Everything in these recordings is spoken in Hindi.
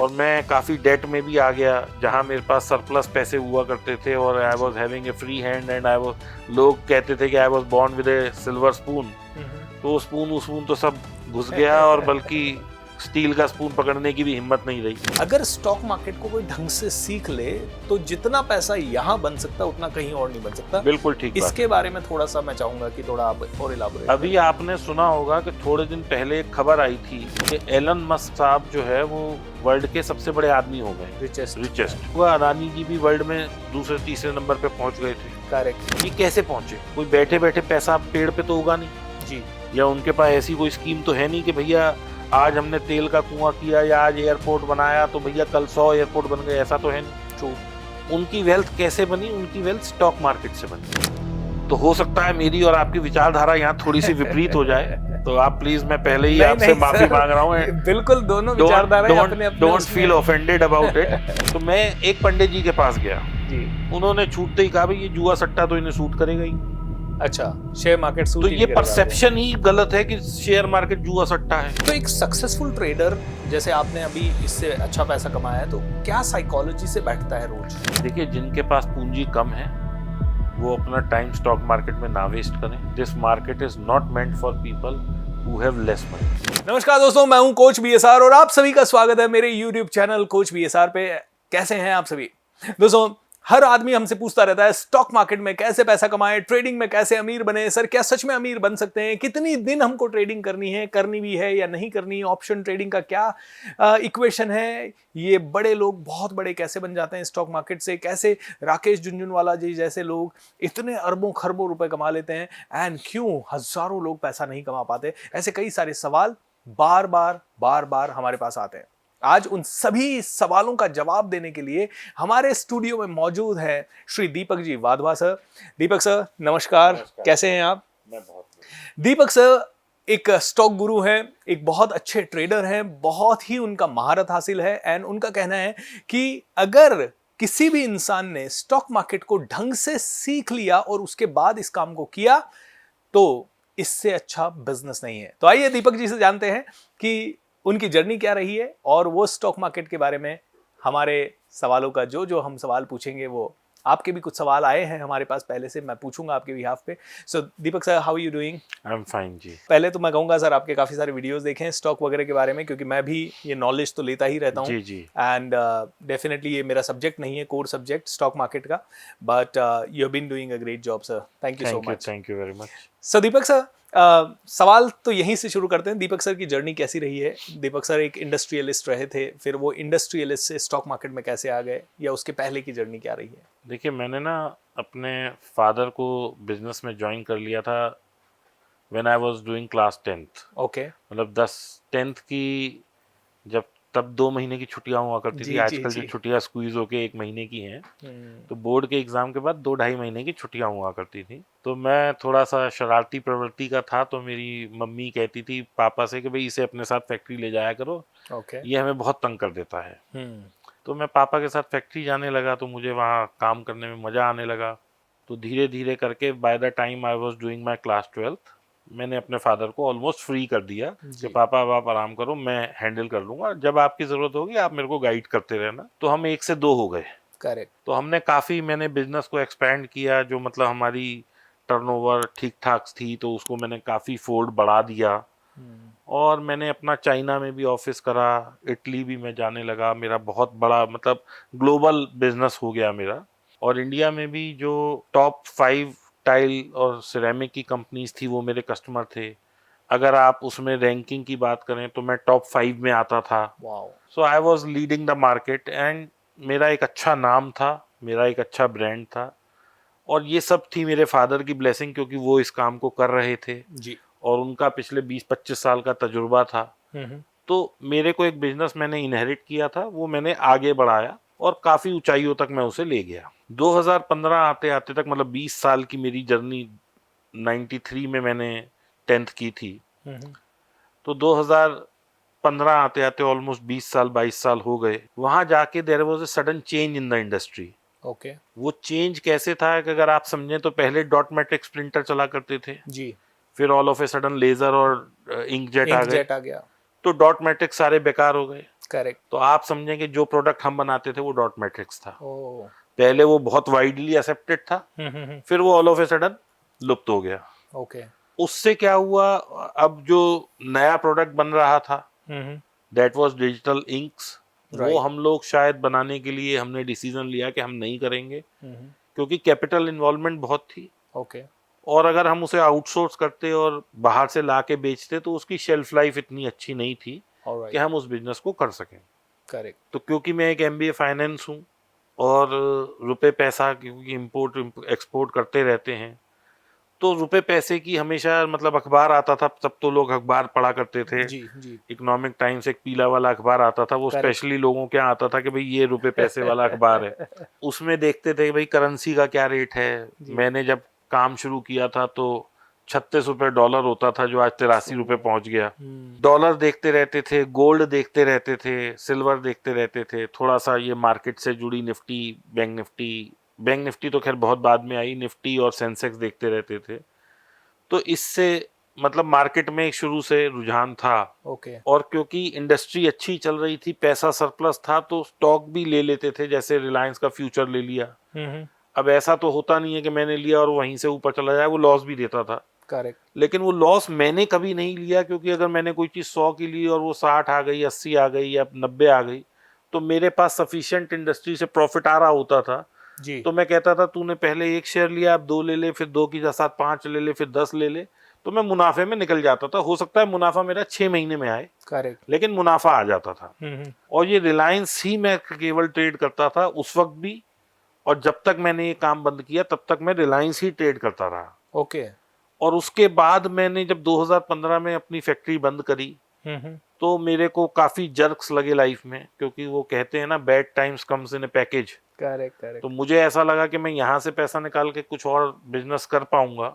और मैं काफ़ी डेट में भी आ गया, जहाँ मेरे पास सरप्लस पैसे हुआ करते थे और I was having a free hand and लोग कहते थे कि I was born with a silver spoon. तो स्पून तो सब घुस गया और बल्कि स्टील का स्पून पकड़ने की भी हिम्मत नहीं रही। अगर स्टॉक मार्केट को कोई ढंग से सीख ले तो जितना पैसा यहाँ बन सकता उतना कहीं और नहीं बन सकता। बिल्कुल ठीक बात। इसके बारे में थोड़ा सा मैं चाहूंगा कि थोड़ा आप और इलाबोरेट। अभी आपने सुना होगा कि थोड़े दिन पहले एक खबर आई थी कि एलन मस्क साहब जो है वो वर्ल्ड के सबसे बड़े आदमी हो गए, रिचेस्ट। वह अदानी जी भी वर्ल्ड में दूसरे तीसरे नंबर पे पहुंच गए थे। करेक्ट। ये कैसे पहुंचे? कोई बैठे बैठे पैसा पेड़ पे तो उगा नहीं जी, या या उनके पास ऐसी कोई स्कीम तो है नहीं कि भैया आज हमने तेल का कुआं किया या आज एयरपोर्ट बनाया तो भैया कल 100 एयरपोर्ट बन गए, ऐसा तो है नहीं। ट्रू। उनकी वेल्थ कैसे बनी? उनकी वेल्थ स्टॉक मार्केट से बनी। तो हो सकता है मेरी और आपकी विचारधारा यहाँ थोड़ी सी विपरीत हो जाए, तो आप प्लीज, मैं पहले ही आपसे माफी मांग रहा हूँ। बिल्कुल, दोनों विचारधाराएं अपने अपने don't feel offended about it. तो मैं एक पंडित जी के पास गया जी, उन्होंने छूटते ही कहा भाई ये जुआ सट्टा तो इन्हें सूट करेगा ही। अच्छा, शेयर मार्केट सूट तो ये परसेप्शन ही गलत है कि शेयर मार्केट जुआ सट्टा है। तो एक सक्सेसफुल ट्रेडर जैसे आपने अभी इससे अच्छा पैसा कमाया है, तो क्या साइकोलॉजी से बैठता है रोज? देखिए, जिनके पास पूंजी कम है वो अपना टाइम स्टॉक मार्केट में ना वेस्ट करें। This market is not meant for people who have less money. नमस्कार दोस्तों, मैं हूं कोच बीएसआर और आप सभी का स्वागत है मेरे यूट्यूब चैनल कोच बीएसआर पे। कैसे हैं आप सभी दोस्तों? हर आदमी हमसे पूछता रहता है स्टॉक मार्केट में कैसे पैसा कमाएं, ट्रेडिंग में कैसे अमीर बने। सर, क्या सच में अमीर बन सकते हैं? कितनी दिन हमको ट्रेडिंग करनी है, करनी भी है या नहीं करनी? ऑप्शन ट्रेडिंग का क्या इक्वेशन है? ये बड़े लोग बहुत बड़े कैसे बन जाते हैं स्टॉक मार्केट से? कैसे राकेश झुनझुनवाला जी जैसे लोग इतने अरबों खरबों रुपए कमा लेते हैं, एंड क्यों हजारों लोग पैसा नहीं कमा पाते? ऐसे कई सारे सवाल बार बार हमारे पास आते हैं। आज उन सभी सवालों का जवाब देने के लिए हमारे स्टूडियो में मौजूद है श्री दीपक जी वाधवा सर। दीपक सर नमस्कार, कैसे हैं आप? मैं बहुत। दीपक सर एक स्टॉक गुरु हैं, एक बहुत अच्छे ट्रेडर हैं, बहुत ही उनका महारत हासिल है, एंड उनका कहना है कि अगर किसी भी इंसान ने स्टॉक मार्केट को ढंग से सीख लिया और उसके बाद इस काम को किया तो इससे अच्छा बिजनेस नहीं है। तो आइए दीपक जी से जानते हैं कि उनकी जर्नी क्या रही है और वो स्टॉक मार्केट के बारे में हमारे सवालों का जो हम सवाल पूछेंगे, वो आपके भी कुछ सवाल आए हैं हमारे पास पहले से, मैं पूछूंगा आपके बिहाफ पे। So Deepak sir, how are you doing? I am fine ji. पहले तो मैं कहूंगा सर आपके काफी सारे वीडियोस देखे हैं स्टॉक वगैरह के बारे में, क्योंकि मैं भी ये नॉलेज तो लेता ही रहता हूँ जी जी। एंड डेफिनेटली ये मेरा सब्जेक्ट नहीं है, कोर सब्जेक्ट स्टॉक मार्केट का, but you have been doing a great job sir. Thank you so much. Thank you very much. So Deepak sir, सवाल तो यहीं से शुरू करते हैं। दीपक सर की जर्नी कैसी रही है? दीपक सर एक इंडस्ट्रियलिस्ट रहे थे, फिर वो इंडस्ट्रियलिस्ट से स्टॉक मार्केट में कैसे आ गए, या उसके पहले की जर्नी क्या रही है? देखिए, मैंने ना अपने फादर को बिजनेस में ज्वाइन कर लिया था when I was doing class 10th। Okay. मतलब 10th की जब तब 2 महीने की छुट्टियां हुआ करती थी। आजकल जो छुट्टियां स्क्वीज होके 1 महीने की हैं, तो बोर्ड के एग्जाम के बाद 2-2.5 महीने की छुट्टियां हुआ करती थी। तो मैं थोड़ा सा शरारती प्रवृत्ति का था, तो मेरी मम्मी कहती थी पापा से कि भाई इसे अपने साथ फैक्ट्री ले जाया करो, ये हमें बहुत तंग कर देता है। तो मैं पापा के साथ फैक्ट्री जाने लगा, तो मुझे वहाँ काम करने में मज़ा आने लगा। तो धीरे धीरे करके by the time I was doing my class 12th, मैंने अपने फादर को ऑलमोस्ट फ्री कर दिया कि पापा अब आप आराम करो, मैं हैंडल कर लूँगा, जब आपकी ज़रूरत होगी आप मेरे को गाइड करते रहना। तो हम 1 से 2 हो गए। करेक्ट। तो हमने काफ़ी, मैंने बिजनेस को एक्सपेंड किया, जो मतलब हमारी टर्नओवर ठीक ठाक थी तो उसको मैंने काफ़ी फोल्ड बढ़ा दिया। और मैंने अपना चाइना में भी ऑफिस करा, इटली भी मैं जाने लगा। मेरा बहुत बड़ा मतलब ग्लोबल बिजनेस हो गया मेरा। और इंडिया में भी जो टॉप 5 टाइल और सिरेमिक की कंपनीज थी वो मेरे कस्टमर थे। अगर आप उसमें रैंकिंग की बात करें तो मैं टॉप 5 में आता था। So I was leading the market and मेरा एक अच्छा नाम था, मेरा एक अच्छा ब्रांड था। और ये सब थी मेरे फादर की ब्लेसिंग, क्योंकि वो इस काम को कर रहे थे जी, और उनका पिछले 20-25 साल का तजुर्बा था। तो मेरे को एक बिजनेस मैंने इनहेरिट किया था, वो मैंने आगे बढ़ाया और काफ़ी ऊंचाइयों तक मैं उसे ले गया। 2015 आते आते तक, मतलब 20 साल की मेरी जर्नी, 93 में मैंने 10th की थी। तो 2015 आते आते ऑलमोस्ट 20 साल 22 साल हो गए। वहाँ जाके there was a sudden change in the industry. Okay. वो चेंज कैसे था कि अगर आप समझें तो पहले डॉट मैट्रिक्स प्रिंटर चला करते थे जी, फिर all of a sudden laser और इंकजेट आ गया। गया तो डॉट मैट्रिक्स सारे बेकार हो गए। करेक्ट। तो आप समझें कि जो प्रोडक्ट हम बनाते थे वो डॉट मैट्रिक्स था। ओ। पहले वो बहुत वाइडली एक्सेप्टेड था, फिर वो ऑल ऑफ ए सडन लुप्त हो गया। ओके। उससे क्या हुआ, अब जो नया प्रोडक्ट बन रहा था दैट वाज डिजिटल इंक्स, वो हम लोग शायद बनाने के लिए हमने डिसीजन लिया कि हम नहीं करेंगे, क्योंकि कैपिटल इन्वॉल्वमेंट बहुत थी। ओके। और अगर हम उसे आउटसोर्स करते और बाहर से ला के बेचते तो उसकी शेल्फ लाइफ इतनी अच्छी नहीं थी कि हम उस बिजनेस को कर सकें। करेक्ट। तो क्योंकि मैं एक MBA फाइनेंस हूँ और रुपए पैसा क्योंकि इंपोर्ट एक्सपोर्ट करते रहते हैं, तो रुपए पैसे की हमेशा मतलब अखबार आता था, तब तो लोग अखबार पढ़ा करते थे। जी जी। इकोनॉमिक टाइम्स एक पीला वाला अखबार आता था, वो स्पेशली लोगों के यहाँ आता था कि भाई ये रुपए पैसे वाला अखबार है। उसमें देखते थे भाई करेंसी का क्या रेट है। मैंने जब काम शुरू किया था तो 36 रुपए डॉलर होता था, जो आज 83 रुपए पहुंच गया। डॉलर देखते रहते थे, गोल्ड देखते रहते थे, सिल्वर देखते रहते थे, थोड़ा सा ये मार्केट से जुड़ी निफ्टी, बैंक निफ्टी तो खैर बहुत बाद में आई, निफ्टी और सेंसेक्स देखते रहते थे। तो इससे मतलब मार्केट में एक शुरू से रुझान था। ओके। और क्योंकि इंडस्ट्री अच्छी चल रही थी, पैसा सरप्लस था, तो स्टॉक भी ले लेते थे, जैसे रिलायंस का फ्यूचर ले लिया। अब ऐसा तो होता नहीं है कि मैंने लिया और वहीं से ऊपर चला जाए, वो लॉस भी देता था। करेक्ट। लेकिन वो लॉस मैंने कभी नहीं लिया, क्योंकि अगर मैंने कोई चीज 100 की ली और वो 60 आ गई, 80 आ गई या 90 आ गई, तो मेरे पास सफिशिएंट इंडस्ट्री से प्रॉफिट आ रहा होता था जी। तो मैं कहता था तूने पहले एक शेयर लिया, अब 2 ले ले, फिर 2 की साथ 5 ले ले, फिर 10 ले ले, तो मैं मुनाफे में निकल जाता था। हो सकता है मुनाफा मेरा 6 महीने में आए, करेक्ट, लेकिन मुनाफा आ जाता था। और ये रिलायंस ही मैं केवल ट्रेड करता था उस वक्त भी, और जब तक मैंने ये काम बंद किया तब तक मैं रिलायंस ही ट्रेड करता रहा। ओके। और उसके बाद मैंने जब 2015 में अपनी फैक्ट्री बंद करी तो मेरे को काफी जर्क्स लगे लाइफ में, क्योंकि वो कहते हैं ना bad times comes in A package. Correct correct. तो मुझे ऐसा लगा कि मैं यहाँ से पैसा निकाल के कुछ और बिजनेस कर पाऊंगा,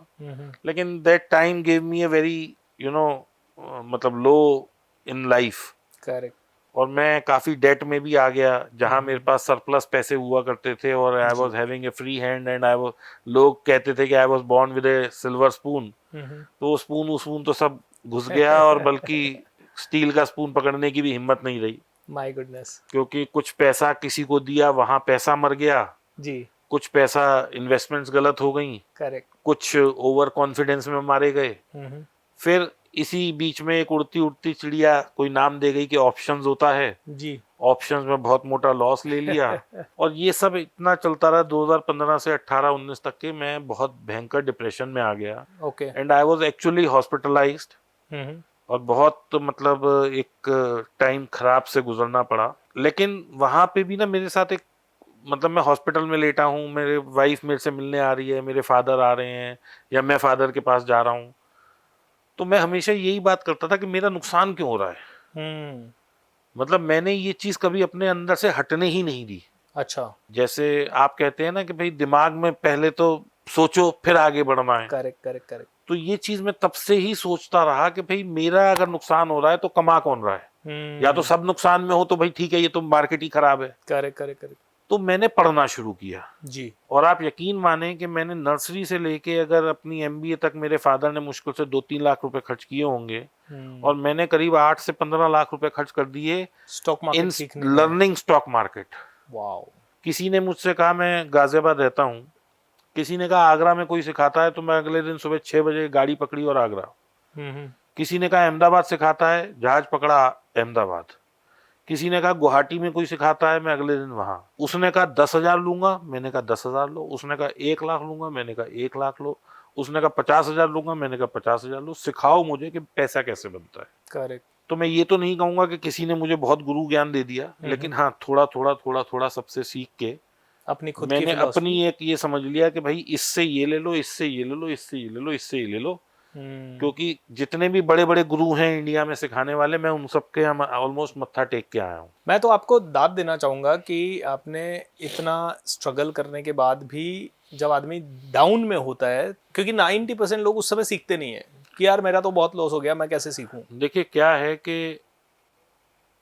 लेकिन that time gave me a very मतलब लो इन लाइफ। करेक्ट। और मैं काफी डेट में भी आ गया, जहां मेरे पास सरप्लस पैसे हुआ करते थे और I was having a free hand and I was, लोग कहते थे कि I was born with a silver spoon. तो वो स्पून तो सब घुस गया, और बल्कि स्टील का स्पून पकड़ने की भी हिम्मत नहीं रही। My goodness. क्योंकि कुछ पैसा किसी को दिया, वहां पैसा मर गया जी। कुछ पैसा इन्वेस्टमेंट्स गलत हो गई, करेक्ट। कुछ ओवर कॉन्फिडेंस में मारे गए। फिर इसी बीच में एक उड़ती उड़ती चिड़िया कोई नाम दे गई कि ऑप्शंस होता है जी। ऑप्शंस में बहुत मोटा लॉस ले लिया। और ये सब इतना चलता रहा 2015 से 18-19 तक के, मैं बहुत भयंकर डिप्रेशन में आ गया। Okay. And I was actually hospitalised, और बहुत मतलब एक टाइम खराब से गुजरना पड़ा। लेकिन वहां पे भी ना मेरे साथ एक मतलब मैं हॉस्पिटल में लेटा हूँ, मेरे वाइफ मेरे से मिलने आ रही है, मेरे फादर आ रहे हैं या मैं फादर के पास जा रहा हूँ, तो मैं हमेशा यही बात करता था कि मेरा नुकसान क्यों हो रहा है। मतलब मैंने ये चीज कभी अपने अंदर से हटने ही नहीं दी। अच्छा। जैसे आप कहते हैं ना कि भाई दिमाग में पहले तो सोचो फिर आगे बढ़ना है। Correct correct correct. तो ये चीज मैं तब से ही सोचता रहा कि भाई मेरा अगर नुकसान हो रहा है तो कमा कौन रहा है। या तो सब नुकसान में हो तो भाई ठीक है, ये तो मार्केट ही खराब है। Correct correct correct. तो मैंने पढ़ना शुरू किया जी। और आप यकीन माने कि मैंने नर्सरी से लेके अगर अपनी MBA तक मेरे फादर ने मुश्किल से 2-3 लाख रुपए खर्च किए होंगे, और मैंने करीब 8 से 15 लाख रुपए खर्च कर दिए stock market in learning stock market. Wow. किसी ने मुझसे कहा, मैं गाजियाबाद रहता हूँ, किसी ने कहा आगरा में कोई सिखाता है, तो मैं अगले दिन सुबह 6 बजे गाड़ी पकड़ी और आगरा। किसी ने कहा अहमदाबाद सिखाता है, जहाज पकड़ा अहमदाबाद। किसी ने कहा गुवाहाटी में कोई सिखाता है, मैं अगले दिन वहां। उसने कहा 10,000 लूंगा, मैंने कहा 10,000 लो। उसने कहा 1 लाख लूंगा, मैंने कहा 1 लाख लो। उसने कहा 50,000 लूंगा, मैंने कहा 50,000 लो। सिखाओ मुझे कि पैसा कैसे बनता है। करेक्ट। तो मैं ये तो नहीं कहूंगा कि किसी ने मुझे बहुत गुरु ज्ञान दे दिया, लेकिन हाँ थोड़ा थोड़ा थोड़ा थोड़ा सबसे सीख के अपनी खुद मैंने की अपनी एक ये समझ लिया कि भाई इससे ये ले लो, इससे ये ले लो, इससे ये ले लो, इससे ये ले लो। क्योंकि जितने भी बड़े बड़े गुरु हैं इंडिया में सिखाने वाले, मैं उन सबके ऑलमोस्ट मत्था टेक के आया हूँ। मैं तो आपको दाद देना चाहूंगा कि आपने इतना स्ट्रगल करने के बाद भी, जब आदमी डाउन में होता है, क्योंकि 90% लोग उस समय सीखते नहीं है कि यार मेरा तो बहुत लॉस हो गया, मैं कैसे सीखूं। देखिए क्या है कि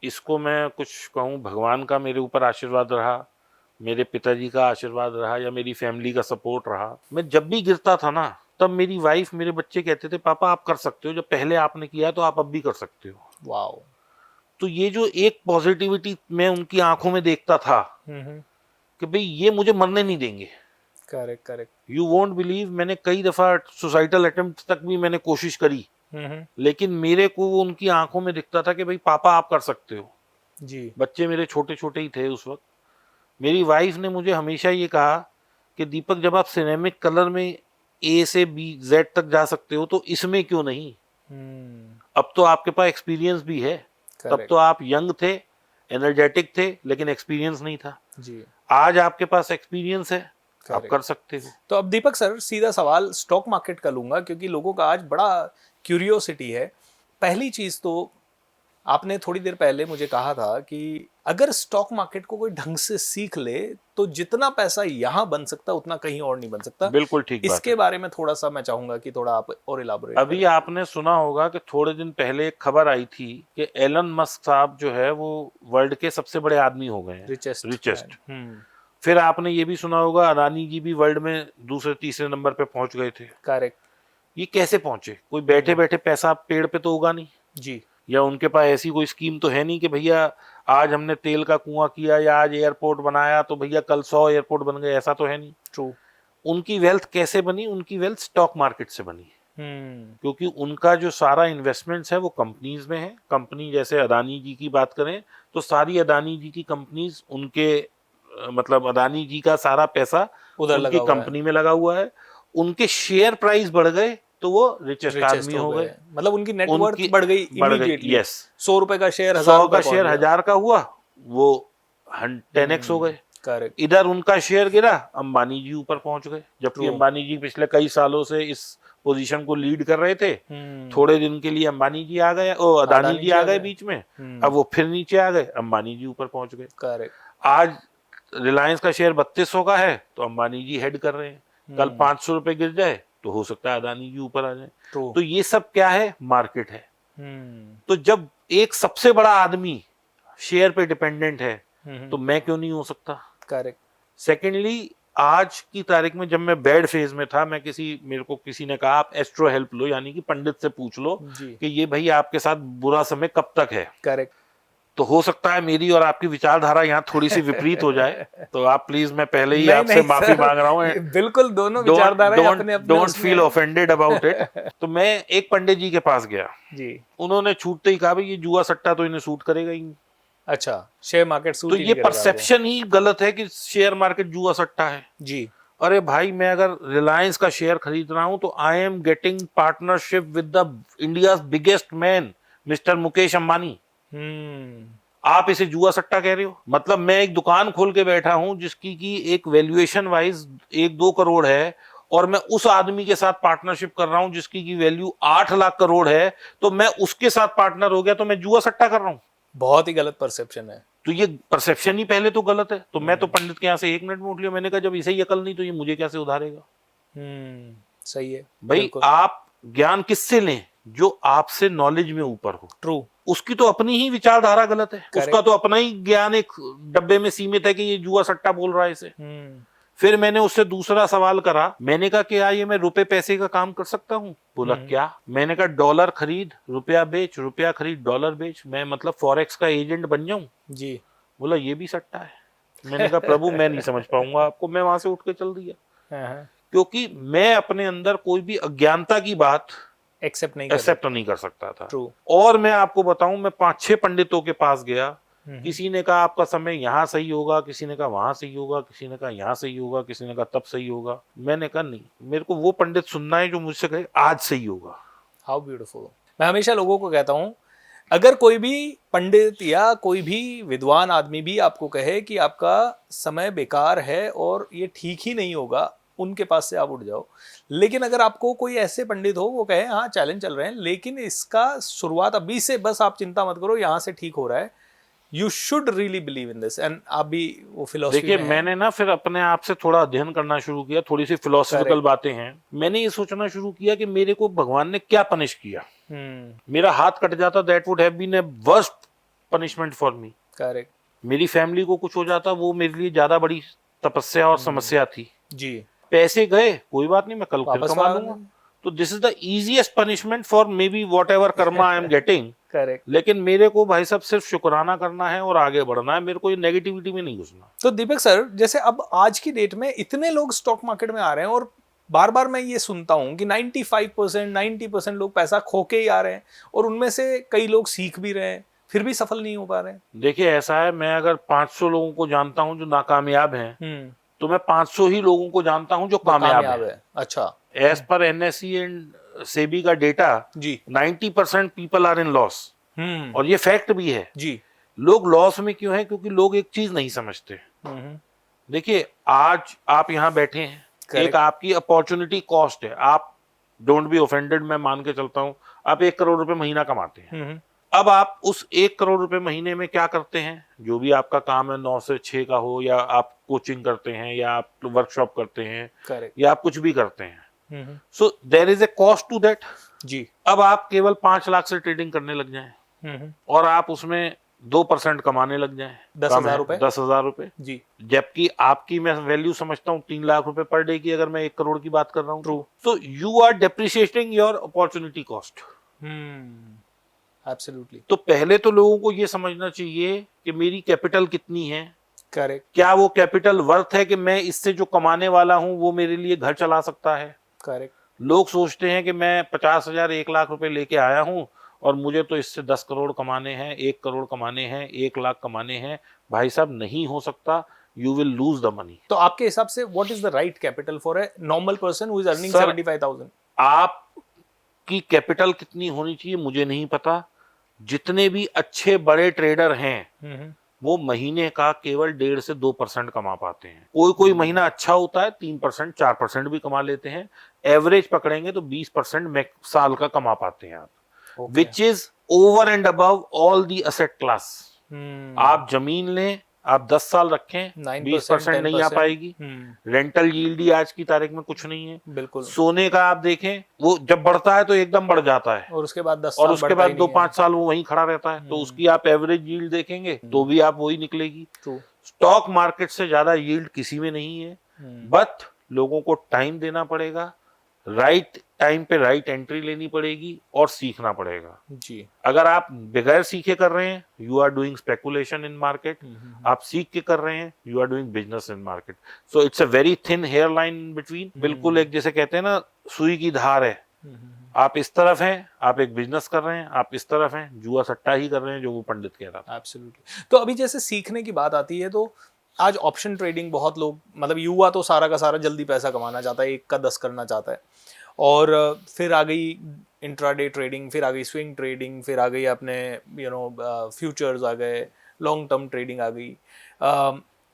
इसको मैं कुछ कहूँ, भगवान का मेरे ऊपर आशीर्वाद रहा, मेरे पिताजी का आशीर्वाद रहा, या मेरी फैमिली का सपोर्ट रहा। मैं जब भी गिरता था ना, तब मेरी वाइफ, मेरे बच्चे कहते थे पापा आप कर सकते हो, जब पहले आपने किया तो आप अब भी कर सकते हो। वाओ। तो ये जो एक पॉजिटिविटी मैं उनकी आंखों में देखता था कि भाई ये मुझे मरने नहीं देंगे। Correct correct. You won't believe, मैंने कई दफा सुसाइडल अटेम्प्ट तक भी मैंने कोशिश करी, लेकिन मेरे को वो उनकी आंखों में दिखता था कि भाई पापा आप कर सकते हो जी। बच्चे मेरे छोटे छोटे ही थे उस वक्त। मेरी वाइफ ने मुझे हमेशा ये कहा कि दीपक जब आप सिनेमिक कलर में ए से बी जेड तक जा सकते हो तो इसमें क्यों नहीं। अब तो आपके पास एक्सपीरियंस भी है, तब तो आप यंग थे, एनर्जेटिक थे, लेकिन एक्सपीरियंस नहीं था जी। आज आपके पास एक्सपीरियंस है, आप कर सकते हो। तो अब दीपक सर सीधा सवाल स्टॉक मार्केट का लूंगा, क्योंकि लोगों का आज बड़ा क्यूरियोसिटी है। पहली चीज तो आपने थोड़ी देर पहले मुझे कहा था कि अगर स्टॉक मार्केट को कोई ढंग से सीख ले तो जितना पैसा यहाँ बन सकता उतना कहीं और नहीं बन सकता। बिल्कुल ठीक बात इसके बारे में थोड़ा सा मैं चाहूंगा कि थोड़ा आप और इलाबोरेट अभी करें। आपने सुना होगा कि थोड़े दिन पहले एक खबर आई थी कि एलन मस्क साहब जो है वो वर्ल्ड के सबसे बड़े आदमी हो गए हैं, रिचेस्ट। फिर आपने ये भी सुना होगा अदानी जी भी वर्ल्ड में दूसरे तीसरे नंबर पे पहुंच गए थे। करेक्ट। ये कैसे पहुंचे? कोई बैठे बैठे पैसा पेड़ पे तो उगा नहीं जी, या उनके पास ऐसी कोई स्कीम तो है नहीं कि भैया आज हमने तेल का कुआं किया या आज एयरपोर्ट बनाया तो भैया कल 100 एयरपोर्ट बन गए, ऐसा तो है नहीं। ट्रू। उनकी वेल्थ कैसे बनी? उनकी वेल्थ स्टॉक मार्केट से बनी। क्योंकि उनका जो सारा इन्वेस्टमेंट्स है वो कंपनीज में है। कंपनी जैसे अदानी जी की बात करें तो सारी अदानी जी की कंपनीज उनके मतलब अदानी जी का सारा पैसा उधर उनकी कंपनी में लगा हुआ है। उनके शेयर प्राइस बढ़ गए तो वो रिचेस्ट आदमी हो गए, मतलब उनकी नेटवर्थ बढ़ गई इमीडिएटली। यस, 100 रुपए का शेयर 100 का शेयर 1000 का हुआ, वो 10x हो गए। करेक्ट। इधर उनका शेयर गिरा, अंबानी जी ऊपर पहुंच गए, जबकि अंबानी जी पिछले कई सालों से इस पोजीशन को लीड कर रहे थे। थोड़े दिन के लिए अंबानी जी आ गए, अदानी जी आ गए बीच में, अब वो फिर नीचे आ गए, अंबानी जी ऊपर पहुंच गए। करेक्ट। आज रिलायंस का शेयर 3200 का है तो अंबानी जी हेड कर रहे हैं, कल 500 रुपए गिर जाए तो हो सकता है अदानी जी ऊपर आ जाए। तो ये सब क्या है? मार्केट है। तो जब एक सबसे बड़ा आदमी शेयर पे डिपेंडेंट है तो मैं क्यों नहीं हो सकता? करेक्ट। सेकेंडली, आज की तारीख में जब मैं बैड फेज में था, मेरे को किसी ने कहा आप एस्ट्रो हेल्प लो, यानी कि पंडित से पूछ लो कि ये भाई आपके साथ बुरा समय कब तक है। करेक्ट। तो हो सकता है मेरी और आपकी विचारधारा यहाँ थोड़ी सी विपरीत हो जाए, तो आप प्लीज, मैं पहले ही आपसे माफी मांग रहा हूँ। बिल्कुल, दोनों विचारधाराएं अपने अपने don't feel offended about it. तो मैं एक पंडित जी के पास गया जी, उन्होंने छूटते ही कहा भाई ये जुआ सट्टा तो इन्हें सूट करेगा ही नहीं। अच्छा, शेयर मार्केट सूट तो ये परसेप्शन ही गलत है कि शेयर मार्केट जुआ सट्टा है जी। अरे भाई, मैं अगर रिलायंस का शेयर खरीद रहा हूं तो I am getting partnership with the India's biggest man mister Mukesh Ambani. आप इसे जुआ सट्टा कह रहे हो? मतलब मैं एक दुकान खोल के बैठा हूं जिसकी की एक वैल्यूएशन वाइज 1-2 करोड़ है, और मैं उस आदमी के साथ पार्टनरशिप कर रहा हूं जिसकी की वैल्यू 8 लाख करोड़ है, तो मैं उसके साथ पार्टनर हो गया तो मैं जुआ सट्टा कर रहा हूं। बहुत ही गलत परसेप्शन है। तो ये परसेप्शन ही पहले तो गलत है। तो मैं तो पंडित के यहाँ से 1 मिनट में उठ लिया, मैंने कहा जब इसे ही अकल नहीं तो ये मुझे कैसे उधारेगा। सही है भाई, आप ज्ञान किससे लें? जो आपसे नॉलेज में ऊपर हो। ट्रू। उसकी तो अपनी ही विचारधारा गलत है। उसका तो अपना ही ज्ञान एक डब्बे में सीमित है कि ये जुआ सट्टा बोल रहा है इसे। फिर मैंने उससे दूसरा सवाल करा, मैंने कहा क्या ये मैं रुपए पैसे का काम कर सकता हूँ? बोला क्या? मैंने कहा डॉलर खरीद रुपया बेच, रुपया खरीद डॉलर बेच, मैं मतलब फॉरेक्स का एजेंट बन जाऊं जी। बोला ये भी सट्टा है। मैंने कहा प्रभु मैं नहीं समझ पाऊंगा आपको। मैं वहां से उठ के चल दिया, क्योंकि मैं अपने अंदर कोई भी अज्ञानता की बात एक्सेप्ट नहीं कर सकता था। और मैं आपको बताऊं, मैं 5-6 पंडितों के पास गया, किसी ने कहा आपका समय यहाँ सही होगा, किसी ने कहा वहां सही होगा, किसी ने कहा यहाँ सही होगा, किसी ने कहा तब सही होगा। मैंने कहा नहीं, मेरे को वो पंडित सुनना है जो मुझसे कहे आज सही होगा। How beautiful. मैं हमेशा लोगों को कहता हूँ, अगर कोई भी पंडित या कोई भी विद्वान आदमी भी आपको कहे कि आपका समय बेकार है और ये ठीक ही नहीं होगा, उनके पास से आप उठ जाओ। लेकिन अगर आपको कोई ऐसे पंडित हो वो कहे हाँ चैलेंज चल रहे हैं, लेकिन इसका शुरुआत अभी से, बस आप चिंता मत करो, यहाँ से ठीक हो रहा है, you should really believe in this. And आप भी वो फिलॉसफी। देखिए, मैंने ना फिर अपने आप से थोड़ा अध्ययन करना शुरू किया, थोड़ी सी फिलोसफिकल बातें हैं। मैंने ये सोचना शुरू किया कि मेरे को भगवान ने क्या पनिश किया। मेरा हाथ कट जाता, that would have been a worst punishment for me. Correct. मेरी फैमिली को कुछ हो जाता, वो मेरे लिए ज्यादा बड़ी तपस्या और समस्या थी जी। पैसे गए, कोई बात नहीं, मैं कल फिर कमा लूंगा। तो this is the easiest punishment for may be what ever Karma I am getting. Correct. लेकिन मेरे को भाई साहब सिर्फ शुक्राना करना है और आगे बढ़ना है, मेरे को ये नेगेटिविटी में नहीं घुसना। तो दीपक सर, जैसे अब आज की डेट में इतने लोग स्टॉक मार्केट में आ रहे हैं और बार बार मैं ये सुनता हूं कि 95% 90% लोग पैसा खो के ही आ रहे हैं और उनमें से कई लोग सीख भी रहे हैं फिर भी सफल नहीं हो पा रहे हैं। देखिए ऐसा है, मैं अगर 500 लोगों को जानता हूं जो नाकामयाब हैं, तो मैं 500 ही लोगों को जानता हूं जो कामयाब है। अच्छा। As per NSE and SEBI का डेटा जी 90% पीपल आर इन लॉस, और ये फैक्ट भी है जी। लोग लॉस में क्यों हैं? क्योंकि लोग एक चीज नहीं समझते। देखिए आज आप यहाँ बैठे हैं, एक आपकी अपॉर्चुनिटी कॉस्ट है। आप डोंट बी ऑफेंडेड, मैं मान के चलता हूँ आप 1 करोड़ रुपए महीना कमाते हैं। अब आप उस 1 करोड़ रुपए महीने में क्या करते हैं? जो भी आपका काम है 9 से 6 का हो, या आप कोचिंग करते हैं, या आप वर्कशॉप करते हैं, या आप कुछ भी करते हैं, so there is a cost to that ji. अब आप केवल 5 लाख से ट्रेडिंग करने लग जाएं और आप उसमें 2% कमाने लग जाएं, 10,000 रुपए जी, जबकि आपकी मैं वैल्यू समझता हूँ 3 लाख रुपए पर डे की, अगर मैं 1 करोड़ की बात कर रहा हूँ। True. So you are depreciating your opportunity cost. Absolutely. तो पहले तो लोगों को ये समझना चाहिए कि मेरी कैपिटल कितनी है। करेक्ट। क्या वो कैपिटल वर्थ है कि मैं इससे जो कमाने वाला हूं वो मेरे लिए घर चला सकता है? करेक्ट। लोग सोचते हैं कि मैं 50,000 1 लाख रुपए लेके आया हूं और मुझे तो इससे 10 करोड़ कमाने हैं, 1 करोड़ कमाने हैं, 1 लाख कमाने हैं। भाई साहब नहीं हो सकता, you will lose the money. तो आपके हिसाब से what is the right capital for a normal person who is earning 75,000? आपकी कैपिटल कितनी होनी चाहिए मुझे नहीं पता। जितने भी अच्छे बड़े ट्रेडर हैं वो महीने का केवल 1.5 से 2% कमा पाते हैं। कोई महीना अच्छा होता है 3% 4% भी कमा लेते हैं। एवरेज पकड़ेंगे तो 20% साल का कमा पाते हैं आप, which is over and above all the asset class. आप जमीन लें, आप 10 साल रखें, 20% नहीं आ पाएगी। रेंटल यील्ड ही आज की तारीख में कुछ नहीं है। बिल्कुल। सोने का आप देखें, वो जब बढ़ता है तो एकदम बढ़ जाता है और उसके बाद 10 और उसके बाद 2-5 साल वो वहीं खड़ा रहता है। तो उसकी आप एवरेज यील्ड देखेंगे तो भी आप वही निकलेगी। स्टॉक मार्केट से ज्यादा यील्ड किसी में नहीं है, बट लोगों को टाइम देना पड़ेगा, राइट टाइम पे राइट एंट्री लेनी पड़ेगी और सीखना पड़ेगा जी। अगर आप बगैर सीखे कर रहे हैं, you are doing speculation in market. आप सीख के कर रहे हैं, you are doing business in market. So it's a very thin hair line in between. बिल्कुल एक जैसे कहते हैं ना सुई की धार है। आप इस तरफ हैं, आप एक बिजनेस कर रहे हैं, आप इस तरफ हैं, जुआ सट्टा ही कर रहे हैं, जो वो पंडित कह रहा था। एब्सोल्युटली। तो अभी जैसे सीखने की बात आती है तो आज ऑप्शन ट्रेडिंग बहुत लोग, मतलब युवा तो सारा का सारा जल्दी पैसा कमाना चाहता है, 1 का 10 करना चाहता है। और फिर आ गई इंट्राडे ट्रेडिंग, फिर आ गई स्विंग ट्रेडिंग, फिर आ गई अपने फ्यूचर्स आ गए, लॉन्ग टर्म ट्रेडिंग आ गई,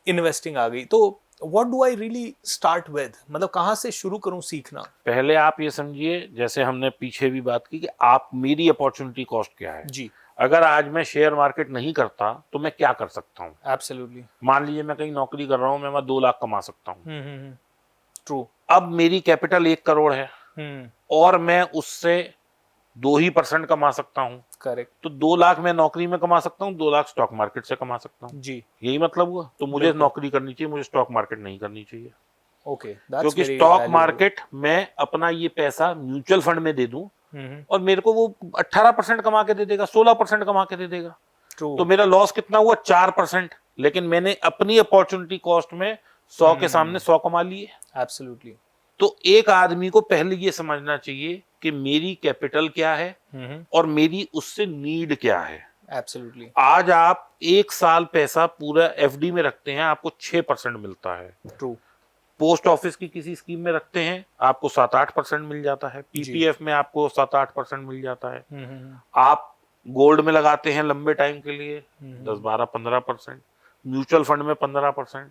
इन्वेस्टिंग आ गई। तो what do I really start with, मतलब कहाँ से शुरू करूँ सीखना? पहले आप ये समझिए, जैसे हमने पीछे भी बात की कि आप मेरी अपॉर्चुनिटी कॉस्ट क्या है जी। अगर आज मैं शेयर मार्केट नहीं करता तो मैं क्या कर सकता हूँ? एब्सोल्युटली। मान लीजिए मैं कहीं नौकरी कर रहा हूँ, मैं 2 लाख कमा सकता हूँ। ट्रू। अब मेरी कैपिटल 1 करोड़ है और मैं उससे 2% कमा सकता हूँ। करेक्ट। तो 2 लाख मैं नौकरी में कमा सकता हूँ, 2 लाख स्टॉक मार्केट से कमा सकता हूँ जी। यही मतलब हुआ। तो मुझे नौकरी करनी चाहिए, मुझे स्टॉक मार्केट नहीं करनी चाहिए। ओके, क्योंकि स्टॉक मार्केट में अपना ये पैसा म्यूचुअल फंड में दे दूं और मेरे को वो 18% कमा के दे देगा, 16% कमा के दे देगा। तो मेरा लॉस कितना हुआ? 4%। लेकिन मैंने अपनी अपॉर्चुनिटी कॉस्ट में 100 के सामने 100 कमा लिए। एब्सोल्युटली। तो एक आदमी को पहले ये समझना चाहिए कि मेरी कैपिटल क्या है और मेरी उससे नीड क्या है। एब्सोल्युटली। आज आप 1 साल पैसा पूरा एफडी में रखते हैं, आपको 6% मिलता है। ट्रू। पोस्ट ऑफिस की किसी स्कीम में रखते हैं, आपको 7-8% मिल जाता है। पीपीएफ में आपको 7-8% मिल जाता है। आप गोल्ड में लगाते हैं लंबे टाइम के लिए 10-12-15%, म्यूचुअल फंड में 15%।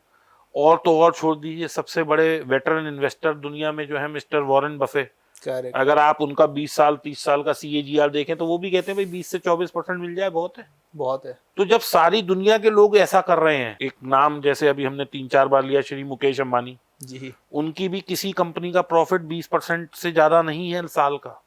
और तो और छोड़ दीजिए, सबसे बड़े वेटरन इन्वेस्टर दुनिया में जो है मिस्टर वॉरेन बफे, अगर आप उनका 20 साल 30 साल का CAGR देखें तो वो भी कहते हैं भाई 20 से 24% मिल जाए बहुत है, बहुत है। तो जब सारी दुनिया के लोग ऐसा कर रहे हैं, एक नाम जैसे अभी हमने 3-4 बार लिया, श्री मुकेश अंबानी जी, उनकी भी किसी कंपनी का प्रॉफिट 20% से ज्यादा नहीं है साल का।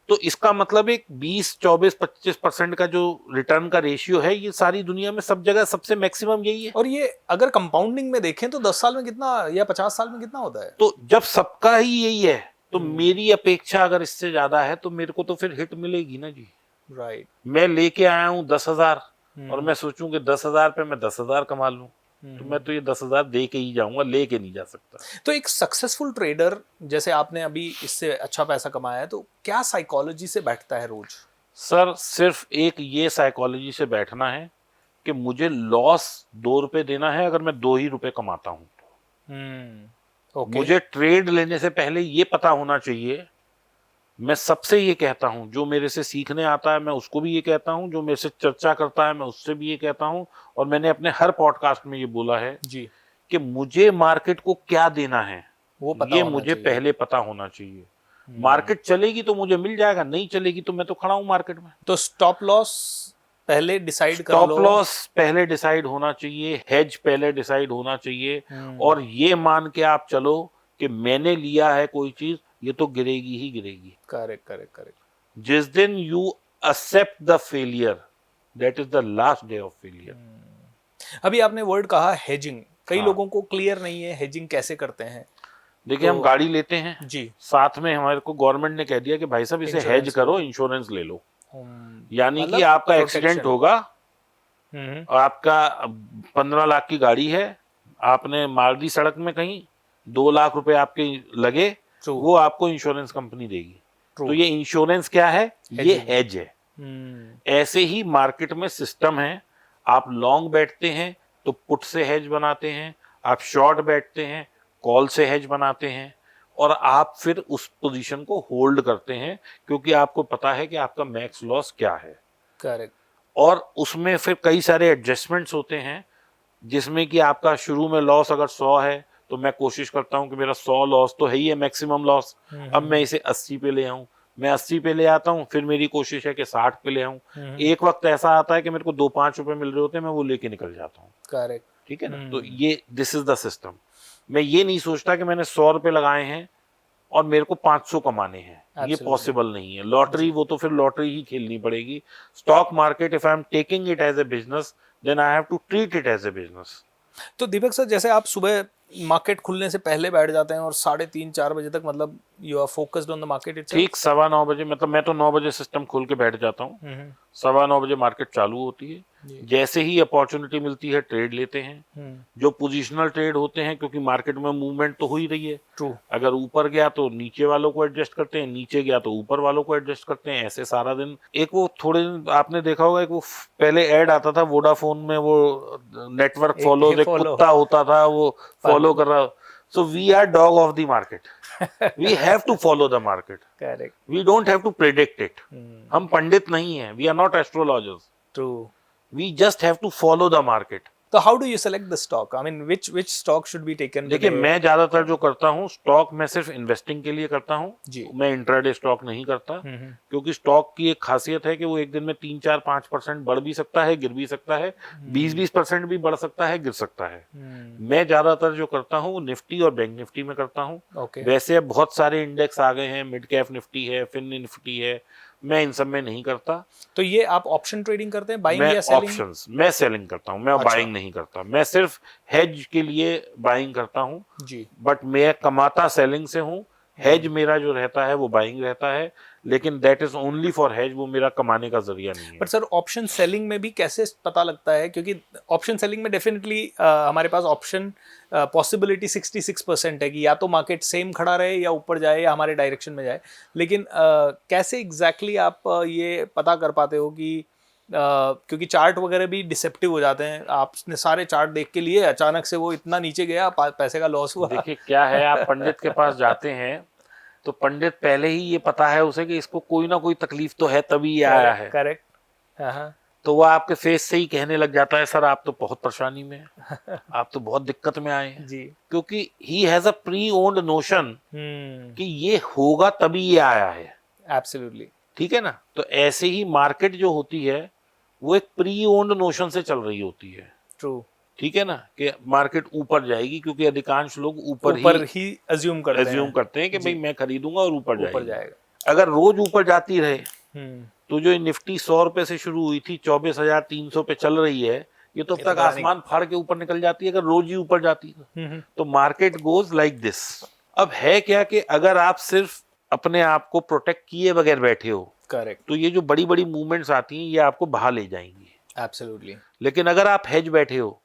तो इसका मतलब एक 20-24-25% का जो रिटर्न का रेशियो है, ये सारी दुनिया में सब जगह सबसे मैक्सिमम यही है। और ये अगर कंपाउंडिंग में देखें तो 10 साल में कितना या 50 साल में कितना होता है? तो जब सबका ही यही है तो मेरी अपेक्षा अगर इससे ज्यादा है तो मेरे को तो फिर हिट मिलेगी ना जी। राइट। मैं लेके आया हूँ 10,000 और मैं सोचूं कि 10,000 पे मैं 10,000 कमा लूं, तो मैं तो ये 10,000 दे के ही जाऊंगा, लेके नहीं जा सकता। तो एक सक्सेसफुल ट्रेडर जैसे आपने अभी इससे अच्छा पैसा कमाया है, तो क्या साइकोलॉजी से बैठता है रोज? सर सिर्फ एक ये साइकोलॉजी से बैठना है कि मुझे लॉस 2 रुपए देना है अगर मैं 2 ही रुपए कमाता हूं तो। ओके। मुझे ट्रेड लेने से पहले ये पता होना चाहिए, मैं सबसे ये कहता हूं, जो मेरे से सीखने आता है मैं उसको भी ये कहता हूं, जो मेरे से चर्चा करता है मैं उससे भी ये कहता हूं, और मैंने अपने हर पॉडकास्ट में ये बोला है जी, कि मुझे मार्केट को क्या देना है वो पता ये होना मुझे चाहिए। पहले पता होना चाहिए। मार्केट चलेगी तो मुझे मिल जाएगा, नहीं चलेगी तो मैं तो खड़ा हूं मार्केट में। तो स्टॉप लॉस पहले डिसाइड कर स्टॉप लो। लॉस पहले डिसाइड होना चाहिए, हेज पहले डिसाइड होना चाहिए, और ये मान के आप चलो कि मैंने लिया है कोई चीज, ये तो गिरेगी ही गिरेगी। Correct correct correct. जिस दिन you accept the failure, that is the last day of failure. अभी आपने वर्ड कहा हेजिंग, कई हाँ। लोगों को क्लियर नहीं है हेजिंग कैसे करते हैं। देखिए हम गाड़ी लेते हैं जी, साथ में, हमारे को गवर्नमेंट ने कह दिया कि भाई साहब इसे हेज Insurance करो, इंश्योरेंस ले लो, यानी कि मतलब आपका protection। एक्सीडेंट होगा, और आपका 15 लाख की गाड़ी है, आपने मार दी सड़क में कहीं, 2 लाख रुपए आपके लगे, True। वो आपको इंश्योरेंस कंपनी देगी। True। तो ये इंश्योरेंस क्या है? ये Hedging। हेज है। ऐसे ही मार्केट में सिस्टम है, आप लॉन्ग बैठते हैं तो पुट से हेज बनाते हैं, आप शॉर्ट बैठते हैं कॉल से हेज बनाते हैं, और आप फिर उस पोजीशन को होल्ड करते हैं क्योंकि आपको पता है कि आपका मैक्स लॉस क्या है। करेक्ट। और उसमें फिर कई सारे एडजस्टमेंट्स होते हैं, जिसमें कि आपका शुरू में लॉस अगर 100 है तो मैं कोशिश करता हूं कि मेरा 100 लॉस तो है ही है मैक्सिमम लॉस, अब मैं इसे 80 पे ले आऊं, मैं 80 पे ले आता हूं, फिर मेरी कोशिश है कि 60 पे ले आऊं। एक वक्त ऐसा आता है कि मेरे को 2-5 रुपए मिल रहे होते हैं, मैं वो लेके निकल जाता हूँ। करेक्ट। ठीक है ना? तो ये दिस इज द सिस्टम। मैं ये नहीं सोचता कि मैंने 100 रुपए लगाए हैं और मेरे को 500 कमाने हैं, ये Absolutely। पॉसिबल नहीं है। लॉटरी, वो तो फिर लॉटरी ही खेलनी पड़ेगी। Stock market, if I am taking it as a business, then I have to treat it as a business. तो दीपक सर, जैसे आप सुबह मार्केट खुलने से पहले बैठ जाते हैं और 3:30-4 बजे तक, मतलब you are focused on the market itself? ठीक 9:15 बजे, मतलब मैं तो 9 बजे सिस्टम खोल के बैठ जाता हूँ, 9:15 बजे मार्केट चालू होती है। जैसे ही अपॉर्चुनिटी मिलती है ट्रेड लेते हैं, जो पोजिशनल ट्रेड होते हैं, क्योंकि मार्केट में मूवमेंट तो हो ही रही है। ट्रू। अगर ऊपर गया तो नीचे वालों को एडजस्ट करते हैं, नीचे गया तो ऊपर वालों को एडजस्ट करते हैं, ऐसे सारा दिन। एक वो थोड़े दिन आपने देखा होगा, एक वो पहले ऐड आता था वोडाफोन में, वो नेटवर्क फॉलो, एक कुत्ता होता था वो फॉलो कर रहा। So we are dog of the market, we have to follow the market, correct. We don't have to predict it. हम पंडित नहीं हैं, we are not astrologers, true. We just have to follow the market. तो how do you select the stock? I mean which stock should be taken? देखिए मैं ज्यादातर जो करता हूँ, स्टॉक मैं सिर्फ इन्वेस्टिंग के लिए करता हूँ जी। मैं इंट्राडे स्टॉक नहीं करता, क्योंकि स्टॉक की एक खासियत है कि वो एक दिन में 3-4-5% बढ़ भी सकता है, गिर भी सकता है, 20-20% भी बढ़ सकता है, गिर सकता है। मैं ज्यादातर जो करता हूँ वो निफ्टी और बैंक निफ्टी में करता हूँ। ओके। वैसे अब बहुत सारे इंडेक्स आ गए हैं, मिड कैप निफ्टी है, फिन निफ्टी है, मैं इन सब में नहीं करता। तो ये आप ऑप्शन ट्रेडिंग करते हैं, बाइंग मैं या सेलिंग? ऑप्शंस, मैं सेलिंग करता हूँ, मैं अच्छा। बाइंग नहीं करता। मैं सिर्फ हेज के लिए बाइंग करता हूँ जी। बट मैं कमाता सेलिंग से हूँ। हेज मेरा जो रहता है वो बाइंग रहता है, लेकिन that is only for hedge, वो मेरा कमाने का जरिया नहीं है। बट सर ऑप्शन सेलिंग में भी कैसे पता लगता है? क्योंकि ऑप्शन सेलिंग में डेफिनेटली हमारे पास ऑप्शन पॉसिबिलिटी 66% है कि या तो मार्केट सेम खड़ा रहे या ऊपर जाए या हमारे डायरेक्शन में जाए, लेकिन कैसे एग्जैक्टली आप ये पता कर पाते हो कि क्योंकि चार्ट वगैरह भी डिसेप्टिव हो जाते हैं, आपने सारे चार्ट देख के लिए अचानक से वो इतना नीचे गया, पैसे का लॉस हुआ। देखिए क्या है, आप पंडित के पास जाते हैं तो पंडित पहले ही ये पता है उसे कि इसको कोई ना कोई तकलीफ तो है, तभी ये आया है। करेक्ट। तो वो आपके फेस से ही कहने लग जाता है, सर आप तो बहुत परेशानी में हैं, आप तो बहुत दिक्कत में आए हैं। जी। क्योंकि he has a pre owned notion कि ये होगा तभी ये आया है। एब्सोल्युटली। ठीक है ना? तो ऐसे ही मार्केट जो होती है वो एक प्री ओन्ड नोशन से चल रही होती है। ट्रू। ठीक है ना, कि मार्केट ऊपर जाएगी, क्योंकि अधिकांश लोग ऊपर ही अज्यूम करते हैं कि भाई मैं खरीदूंगा और ऊपर जाएगा। अगर रोज ऊपर जाती रहे तो जो निफ्टी 100 रुपए से शुरू हुई थी 24,300 पे चल रही है, ये तो अब तक आसमान फाड़ के ऊपर निकल जाती है अगर रोज ही ऊपर जाती है। तो मार्केट गोज लाइक दिस। अब है क्या कि अगर आप सिर्फ अपने आप को प्रोटेक्ट किए बगैर बैठे हो, करेक्ट, तो ये जो बड़ी बड़ी मूवमेंट्स आती हैं ये आपको बहा ले जाएंगी। एब्सोल्युटली। लेकिन अगर आप हेज बैठे हो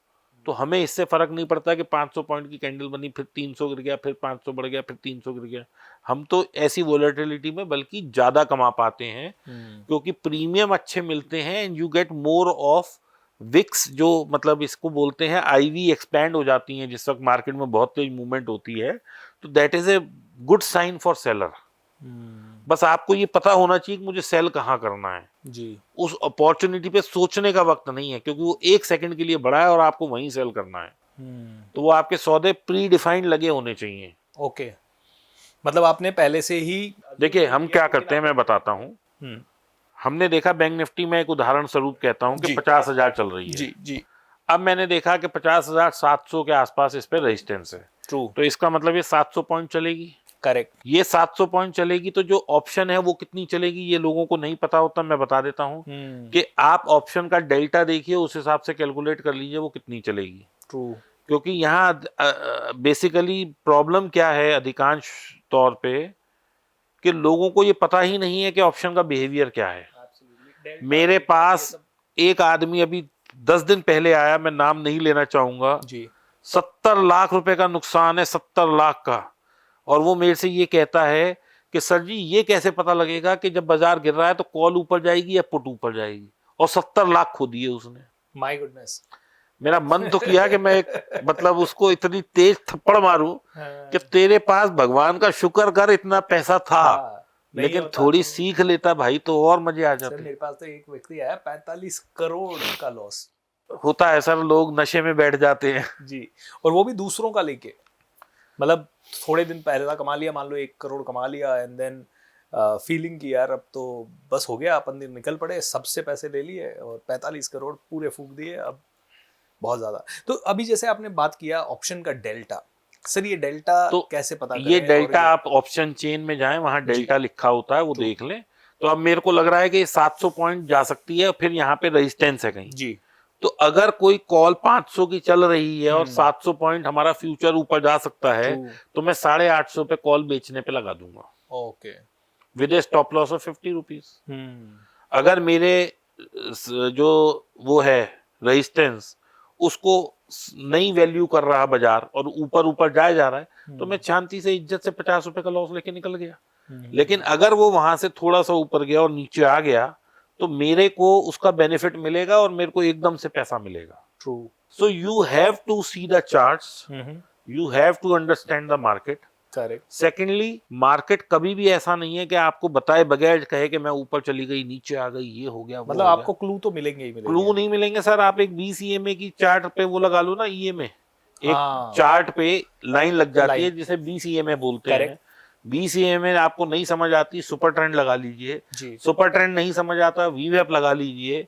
तो हमें इससे फर्क नहीं पड़ता कि 500 पॉइंट की कैंडल बनी, फिर 300 गिर गया, फिर 500 बढ़ गया, फिर 300 गिर गया। हम तो ऐसी वोलेटिलिटी में बल्कि ज्यादा कमा पाते हैं क्योंकि प्रीमियम अच्छे मिलते हैं and you get more of wicks, जो मतलब इसको बोलते हैं आईवी एक्सपैंड हो जाती हैं जिस वक्त मार्केट में बहुत तेज मूवमेंट होती है। तो that is a good sign for seller. बस आपको ये पता होना चाहिए कि मुझे सेल कहाँ करना है जी। उस अपॉर्चुनिटी पे सोचने का वक्त नहीं है क्योंकि वो 1 सेकंड के लिए बड़ा है और आपको वहीं सेल करना है। तो वो आपके सौदे प्री डिफाइंड लगे होने चाहिए। ओके, मतलब आपने पहले से ही देखिए हम क्या करते हैं मैं बताता हूँ। हमने देखा बैंक निफ्टी में, एक उदाहरण स्वरूप कहता हूँ कि 50,000 चल रही है। जी जी। अब मैंने देखा कि 50,700 के आसपास इस पे रेजिस्टेंस है। ट्रू। तो इसका मतलब ये 700 पॉइंट चलेगी। करेक्ट। ये 700 पॉइंट चलेगी तो जो ऑप्शन है वो कितनी चलेगी ये लोगों को नहीं पता होता। मैं बता देता हूँ कि आप ऑप्शन का डेल्टा देखिए, उस हिसाब से कैलकुलेट कर लीजिए वो कितनी चलेगी। ट्रू। क्योंकि यहाँ बेसिकली प्रॉब्लम क्या है अधिकांश तौर पे कि लोगों को ये पता ही नहीं है कि ऑप्शन का बिहेवियर क्या है। मेरे पास एक आदमी अभी 10 दिन पहले आया, मैं नाम नहीं लेना चाहूंगा जी। 70 लाख रुपए का नुकसान है, 70 लाख का। और वो मेरे से ये कहता है कि सर जी ये कैसे पता लगेगा कि जब बाजार गिर रहा है तो कॉल ऊपर जाएगी या पुट ऊपर जाएगी, और 70 लाख खो दिए उसने। My goodness. मेरा मन तो किया कि मैं मतलब उसको इतनी तेज थप्पड़ मारूं कि तेरे पास भगवान का शुक्र कर इतना पैसा था। लेकिन थोड़ी सीख लेता भाई तो और मजे आ जाते। मेरे पास तो एक व्यक्ति आया 45 करोड़ का लॉस। होता है सर, लोग नशे में बैठ जाते हैं जी, और वो भी दूसरों का लेके। मतलब थोड़े दिन पहले कमा लिया, मान लो 1 करोड़ कमा लिया, एंड देन फीलिंग की यार अब तो बस हो गया, अपन दिन निकल पड़े, सबसे पैसे ले लिए और 45 करोड़ पूरे फूंक दिए। अब बहुत ज्यादा। तो अभी जैसे आपने बात किया ऑप्शन का डेल्टा, सर ये डेल्टा तो कैसे पता करें? ये डेल्टा आप ऑप्शन चेन में जाएं, वहां डेल्टा लिखा होता है, वो देख लें। तो अब मेरे को लग रहा है कि 700 पॉइंट जा सकती है, फिर यहाँ पे रेजिस्टेंस है कहीं जी। तो अगर कोई कॉल 500 की चल रही है और 700 पॉइंट हमारा फ्यूचर ऊपर जा सकता है तो मैं 850 पे कॉल बेचने पे लगा दूंगा। Okay, with A stop loss of 50 rupees. अगर मेरे जो वो है रेजिस्टेंस उसको नई वैल्यू कर रहा बाजार और ऊपर ऊपर जाए जा रहा है तो मैं शांति से इज्जत से 50 रुपए का लॉस लेके निकल गया। लेकिन अगर वो वहां से थोड़ा सा ऊपर गया और नीचे आ गया तो मेरे को उसका बेनिफिट मिलेगा और मेरे को एकदम से पैसा मिलेगा। True. So you have to see the charts, you have to understand the market. Correct. Secondly, market कभी भी ऐसा नहीं है कि आपको बताए बगैर कहे कि मैं ऊपर चली गई, नीचे आ गई, ये हो गया, मतलब आपको क्लू तो मिलेंगे ही मिलेंगे। क्लू नहीं मिलेंगे सर। आप एक 20 EMA की चार्ट पे वो लगा लो ना, EMA एक चार्ट पे लाइन लग जाती है जिसे 20 EMA बोलते हैं। 20 EMA आपको नहीं समझ आती, सुपर ट्रेंड लगा लीजिए। सुपर ट्रेंड नहीं समझ आता, VWAP लगा लीजिए।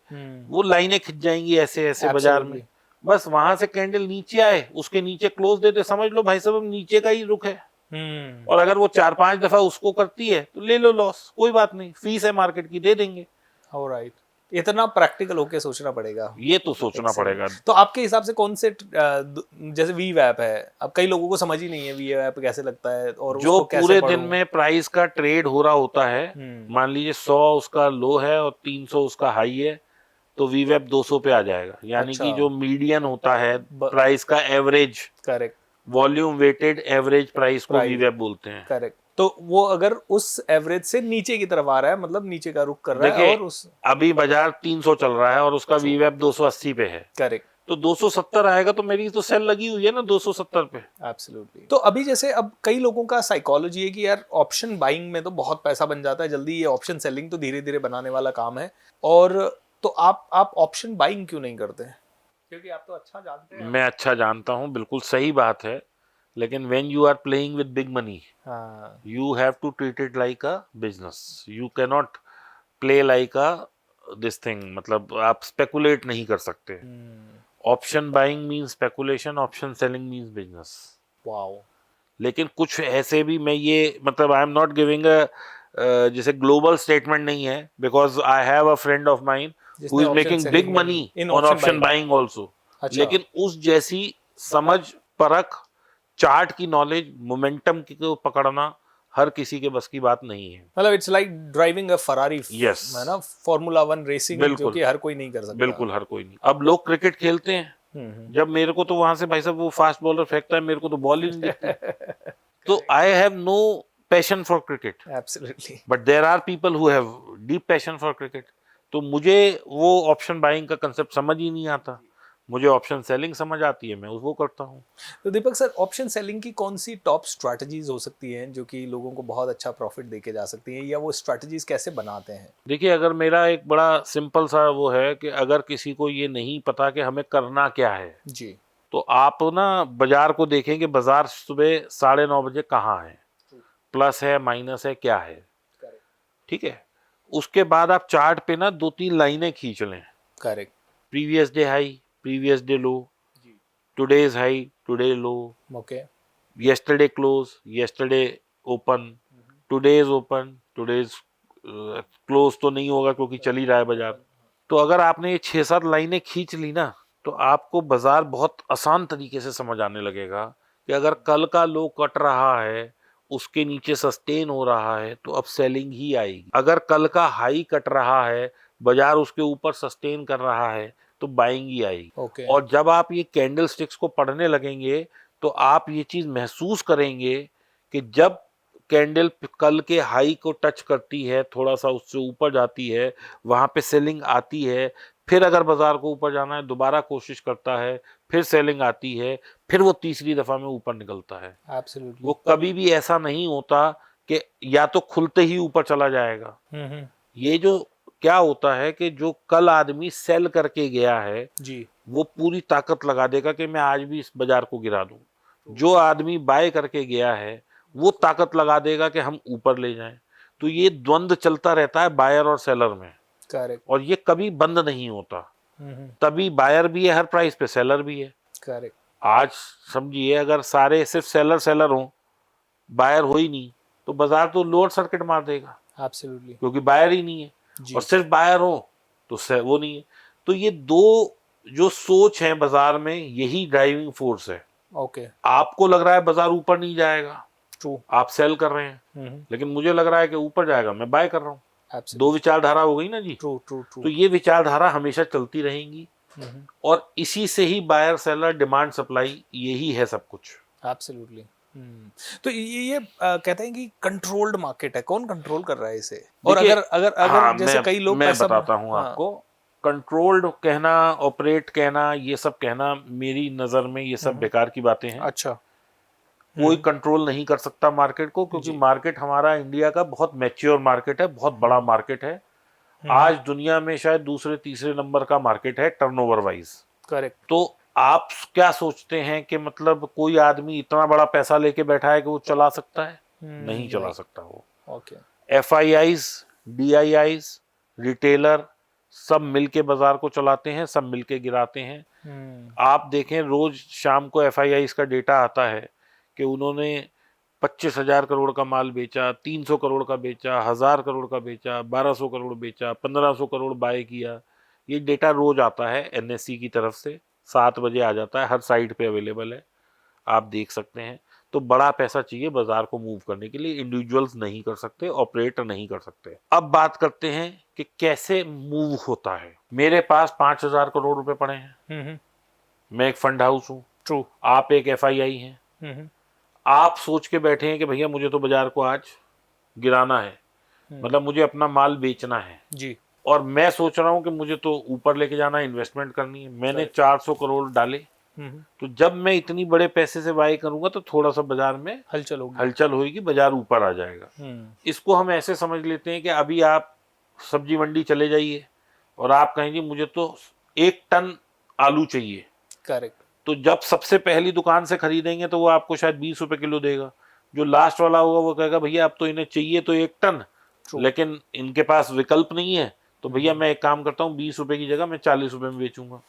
वो लाइनें खिंच जाएंगी ऐसे ऐसे बाजार में। बस वहां से कैंडल नीचे आए, उसके नीचे क्लोज देते, समझ लो भाई साहब नीचे का ही रुख है। और अगर वो 4-5 दफा उसको करती है तो ले लो लॉस, कोई बात नहीं, फीस है मार्केट की, दे देंगे। ऑलराइट। इतना प्रैक्टिकल होके सोचना पड़ेगा, ये तो सोचना पड़ेगा। तो आपके हिसाब से कौन से जैसे VWAP है, अब कई लोगों को समझ ही नहीं है VWAP कैसे लगता है, और जो पूरे दिन में प्राइस का ट्रेड हो रहा होता है, मान लीजिए 100 उसका लो है और 300 उसका हाई है, तो VWAP 200 पे आ जाएगा। यानी कि जो मीडियन होता है प्राइस का average, correct, volume weighted average price को VWAP बोलते हैं। करेक्ट। तो वो अगर उस एवरेज से नीचे की तरफ आ रहा है, मतलब नीचे का रुख कर रहा है, और उस अभी बाजार 300 चल रहा है और उसका VWAP 280 पे है, करेक्ट, तो 270 आएगा तो मेरी तो सेल लगी हुई है ना 270 पे। एब्सोल्युटली। तो अभी जैसे अब कई लोगों का साइकोलॉजी है कि यार ऑप्शन बाइंग में तो बहुत पैसा बन जाता है जल्दी, ये ऑप्शन सेलिंग तो धीरे धीरे बनाने वाला काम है, और तो आप ऑप्शन बाइंग क्यों नहीं करते? क्योंकि आप तो अच्छा जानते हैं। मैं अच्छा जानता हूँ, बिल्कुल सही बात है, लेकिन when you are playing with big money, you have to treat it like a business. You cannot play like a this thing. मतलब आप speculate नहीं कर सकते। Option buying means speculation, option selling means business. Wow. लेकिन कुछ ऐसे भी, मैं ये मतलब I am not giving a जैसे global statement नहीं है, because I have a friend of mine who is making big money on option buying also. लेकिन उस जैसी समझ, परख, चार्ट की नॉलेज, मोमेंटम को पकड़ना हर किसी के बस की बात नहीं है। मतलब it's like driving a Ferrari, Yes. है ना, फार्मूला 1 रेसिंग, जो बिल्कुल। कि हर कोई नहीं कर सकता। बिल्कुल हर कोई नहीं। अब लोग क्रिकेट खेलते हैं, जब मेरे को तो वहां से भाई साहब वो फास्ट बॉलर फेंकता है, मेरे को तो बॉल ही नहीं दिखती। तो I have no passion for cricket, absolutely. But there are people who have deep passion for cricket. तो मुझे वो ऑप्शन बाइंग का कंसेप्ट समझ ही नहीं आता, मुझे ऑप्शन सेलिंग समझ आती है, मैं वो करता हूँ। तो दीपक सर, ऑप्शन सेलिंग की कौन सी टॉप स्ट्रैटेजीज हो सकती हैं जो कि लोगों को बहुत अच्छा प्रॉफिट देके जा सकती हैं, या वो स्ट्रैटेजीज कैसे बनाते हैं? देखिए, अगर मेरा एक बड़ा सिंपल सा वो है कि अगर किसी को ये नहीं पता कि हमें करना क्या है जी। तो आप ना बाजार को देखेंगे, बाजार सुबह 9:30 बजे कहाँ है, प्लस है माइनस है क्या है, ठीक है। उसके बाद आप चार्ट पे ना 2-3 लाइनें खींच लें। Correct. Previous day high, previous day low, today's high, today low, okay. yesterday close, yesterday open, today's open, today's close तो नहीं होगा क्योंकि चल ही रहा है बाजार। तो अगर आपने ये 6-7 लाइनें खींच ली ना, तो आपको बाजार बहुत आसान तरीके से समझ आने लगेगा कि अगर कल का लो कट रहा है, उसके नीचे सस्टेन हो रहा है, तो अब सेलिंग ही आएगी। अगर कल का हाई कट रहा है, बाजार उसके ऊपर सस्टेन कर रहा है, तो बाइंग ही आएगी। ओके। और जब आप ये कैंडल स्टिक्स को पढ़ने लगेंगे तो आप ये चीज महसूस करेंगे कि जब कैंडल कल के हाई को टच करती है, थोड़ा सा उससे ऊपर जाती है, वहां पे सेलिंग आती है, फिर अगर बाजार को ऊपर जाना है दोबारा कोशिश करता है, फिर सेलिंग आती है, फिर वो तीसरी दफा में ऊपर निकलता है। एब्सोल्युटली। वो कभी भी ऐसा नहीं होता कि या तो खुलते ही ऊपर चला जाएगा। ये जो क्या होता है कि जो कल आदमी सेल करके गया है जी। वो पूरी ताकत लगा देगा कि मैं आज भी इस बाजार को गिरा दूं। जो आदमी बाय करके गया है वो ताकत लगा देगा कि हम ऊपर ले जाएं। तो ये द्वंद्व चलता रहता है बायर और सेलर में, करेक्ट। और ये कभी बंद नहीं होता। तभी बायर भी है हर प्राइस पे, सेलर भी है। करेक्ट। आज समझिए अगर सारे सिर्फ सेलर सेलर हो, बायर हो ही नहीं, तो बाजार तो लोअर सर्किट मार देगा। एब्सोल्युटली। क्योंकि बायर ही नहीं है, और सिर्फ बायर हो तो वो नहीं है। तो ये दो जो सोच है बाजार में, यही ड्राइविंग फोर्स है। ओके। आपको लग रहा है बाजार ऊपर नहीं जाएगा, ट्रू। आप सेल कर रहे हैं, लेकिन मुझे लग रहा है कि ऊपर जाएगा, मैं बाय कर रहा हूँ। दो विचारधारा हो गई ना जी। True true true. तो ये विचारधारा हमेशा चलती रहेंगी, और इसी से ही बायर सेलर डिमांड सप्लाई, यही है सब कुछ। एब्सोल्युटली। तो ये कहते हैं कि कंट्रोल्ड मार्केट है, कौन कंट्रोल कर रहा है इसे? और अगर अगर अगर हाँ, जैसे कई लोग मैं पैसा बताता हूँ आपको। कंट्रोल्ड कहना, ऑपरेट कहना, ये सब कहना मेरी नजर में ये सब बेकार की बातें हैं। अच्छा। कोई कंट्रोल नहीं कर सकता मार्केट को, क्योंकि मार्केट हमारा इंडिया का बहुत मैच्योर मार्केट है, बहुत बड़ा मार्केट है। आज दुनिया में शायद दूसरे तीसरे नंबर का मार्केट है टर्नओवर वाइज। करेक्ट। तो आप क्या सोचते हैं कि मतलब कोई आदमी इतना बड़ा पैसा लेके बैठा है कि वो चला सकता है? नहीं चला सकता वो। ओके। FIIs, DIIs, रिटेलर सब मिलके बाजार को चलाते हैं, सब मिलके गिराते हैं। आप देखें रोज शाम को FIIs का डेटा आता है कि उन्होंने 25,000 करोड़ का माल बेचा, 300 करोड़ का बेचा, 1000 करोड़ का बेचा, 1200 करोड़ बेचा, 1500 करोड़ बाय किया। ये डेटा रोज आता है NSE की तरफ से, 7 बजे आ जाता है, हर साइट पे अवेलेबल है, आप देख सकते हैं। तो बड़ा पैसा चाहिए बाजार को मूव करने के लिए, इंडिविजुअल्स नहीं कर सकते, ऑपरेटर नहीं कर सकते। अब बात करते हैं कि कैसे मूव होता है। मेरे पास 5,000 करोड़ रुपए पड़े हैं, मैं एक फंड हाउस हूँ, ट्रू। आप एक FII हैं। आप सोच के बैठे हैं कि भैया मुझे तो बाजार को आज गिराना है, मतलब मुझे अपना माल बेचना है जी, और मैं सोच रहा हूं कि मुझे तो ऊपर लेके जाना है, इन्वेस्टमेंट करनी है। मैंने 400 करोड़ डाले, तो जब मैं इतनी बड़े पैसे से बाय करूंगा तो थोड़ा सा बाजार में हलचल होगी, बाजार ऊपर आ जाएगा। इसको हम ऐसे समझ लेते हैं कि अभी आप सब्जी मंडी चले जाइए और आप कहेंगे मुझे तो 1 टन आलू चाहिए। करेक्ट। तो जब सबसे पहली दुकान से खरीदेंगे तो वो आपको शायद 20 रुपए किलो देगा। जो लास्ट वाला होगा वो कहेगा भैया अब तो इन्हें चाहिए तो 1 टन, लेकिन इनके पास विकल्प नहीं है, तो भैया मैं एक काम करता हूँ 20 रुपए की जगह मैं 40 रुपए में बेचूंगा।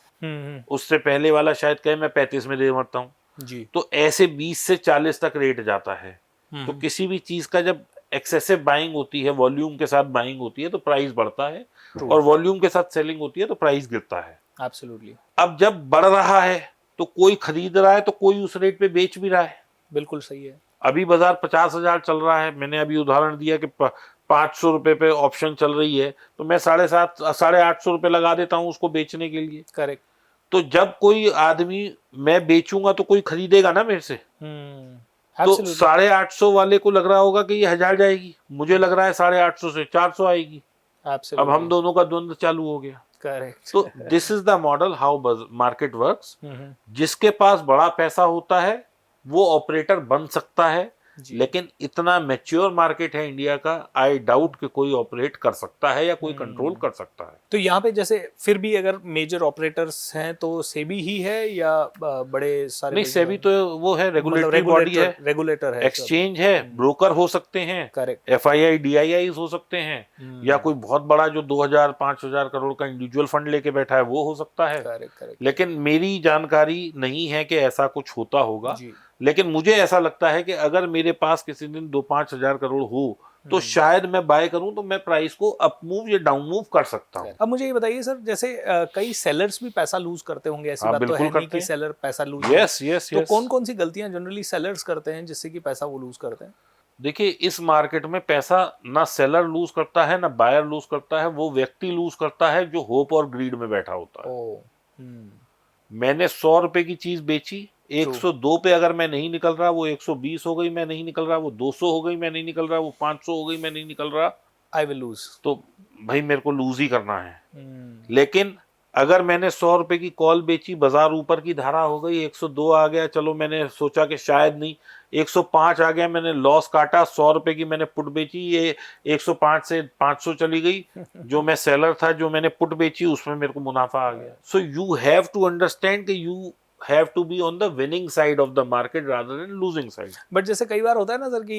उससे पहले वाला शायद कहे मैं 35 में दे मरता हूँ जी। तो ऐसे 20 से 40 तक रेट जाता है। तो किसी भी चीज का जब एक्सेसिव बाइंग होती है, वॉल्यूम के साथ बाइंग होती है तो प्राइस बढ़ता है, और वॉल्यूम के साथ सेलिंग होती है तो प्राइस गिरता है। एब्सोल्युटली। अब जब बढ़ रहा है तो कोई खरीद रहा है तो कोई उस रेट पे बेच भी रहा है। बिल्कुल सही है। अभी बाजार 50,000 चल रहा है, मैंने अभी उदाहरण दिया कि 500 रुपए पे ऑप्शन चल रही है, तो मैं 850 रुपए लगा देता हूँ उसको बेचने के लिए। करेक्ट। तो जब कोई आदमी, मैं बेचूंगा तो कोई खरीदेगा ना मेरे से। तो 850 वाले को लग रहा होगा कि ये 1000 जाएगी, मुझे लग रहा है 850 से 400 आएगी। अब हम दोनों का द्वंद्व चालू हो गया। करेक्ट। तो this is the model how market works. जिसके पास बड़ा पैसा होता है वो ऑपरेटर बन सकता है, लेकिन इतना मैच्योर मार्केट है इंडिया का, आई डाउट कि कोई ऑपरेट कर सकता है या कोई कंट्रोल कर सकता है। तो यहाँ पे जैसे फिर भी अगर मेजर ऑपरेटर्स हैं तो सेबी ही है या बड़े सारे? नहीं, सेबी तो वो है, रेगुलेटरी बॉडी है, रेगुलेटर है, एक्सचेंज है, ब्रोकर हो सकते हैं, करेक्ट, FII DII हो सकते हैं, या कोई बहुत बड़ा जो 2000-5000 करोड़ का इंडिविजुअल फंड लेके बैठा है वो हो सकता है। करेक्ट। लेकिन मेरी जानकारी नहीं है कि ऐसा कुछ होता होगा, लेकिन मुझे ऐसा लगता है कि अगर मेरे पास किसी दिन 2-5 हजार करोड़ हो तो शायद मैं बाय करूं, तो मैं प्राइस को अप मूव या डाउन मूव कर सकता हूं। अब मुझे ये बताइए सर, जैसे कई सेलर्स भी पैसा लूज करते होंगे, ऐसी बात तो है नहीं कि सेलर पैसा लूज? यस। तो कौन कौन सी गलतियां जनरली सेलर्स करते हैं जिससे कि पैसा वो लूज करते हैं? देखिए, इस मार्केट में पैसा ना सेलर लूज करता है ना बायर लूज करता है, वो व्यक्ति लूज करता है जो होप और ग्रीड में बैठा होता है। मैंने 100 रुपए की चीज बेची, 102 पे अगर मैं नहीं निकल रहा, वो 120 हो गई, मैं नहीं निकल रहा, वो 200 हो गई, मैं नहीं निकल रहा, वो 500 हो गई, मैं नहीं निकल रहा, आई विल लूज। तो भाई मेरे को लूज ही करना है। लेकिन अगर मैंने 100 रुपए की कॉल बेची, बाजार ऊपर की धारा हो गई, 102 आ गया, चलो मैंने सोचा कि शायद नहीं, 105 आ गया, मैंने लॉस काटा, 100 रुपए की मैंने पुट बेची, ये 105 से 500 चली गई, जो मैं सेलर था, जो मैंने पुट बेची उसमें मेरे को मुनाफा आ गया। So you have to understand कि you have to be on the winning side of the market rather than losing side. But जैसे कई बार होता है ना सर कि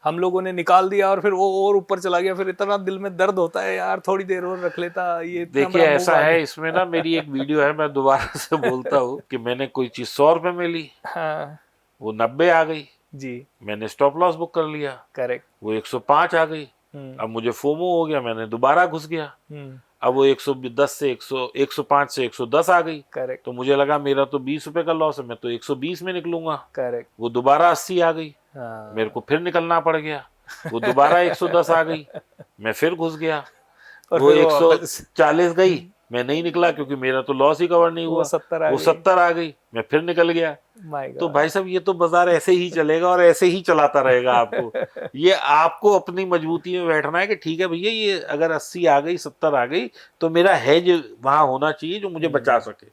हम लोगों ने निकाल दिया और फिर वो और ऊपर चला गया, फिर इतना दिल में दर्द होता है, यार थोड़ी देर और रख लेता। ये देखिए ऐसा है, इसमें ना मेरी एक वीडियो है, मैं दोबारा से बोलता हूँ कि मैंने कोई चीज 100 रुपए में ली, हाँ, वो 90 आ गई जी, मैंने स्टॉप लॉस बुक कर लिया, करेक्ट, वो 105 आ गई, अब मुझे फोमो हो गया, मैंने दोबारा घुस गया, अब वो 110 से 105 से 110 आ गई, करेक्ट, तो मुझे लगा मेरा तो 20 रुपए का लॉस है, मैं तो 120 में निकलूंगा, करेक्ट, वो दोबारा 80 आ गई, हाँ, मेरे को फिर निकलना पड़ गया, वो दोबारा 110 आ गई, मैं फिर घुस गया, वो 140 गई, मैं नहीं निकला क्योंकि मेरा तो लॉस ही कवर नहीं हुआ, वो 70 आ गई, मैं फिर निकल गया। तो भाई साहब ये तो बाजार ऐसे ही चलेगा और ऐसे ही चलाता रहेगा आपको। ये आपको अपनी मजबूती में बैठना है कि ठीक है भैया, ये अगर 80 आ गई 70 आ गई तो मेरा हेज वहां होना चाहिए जो मुझे बचा सके,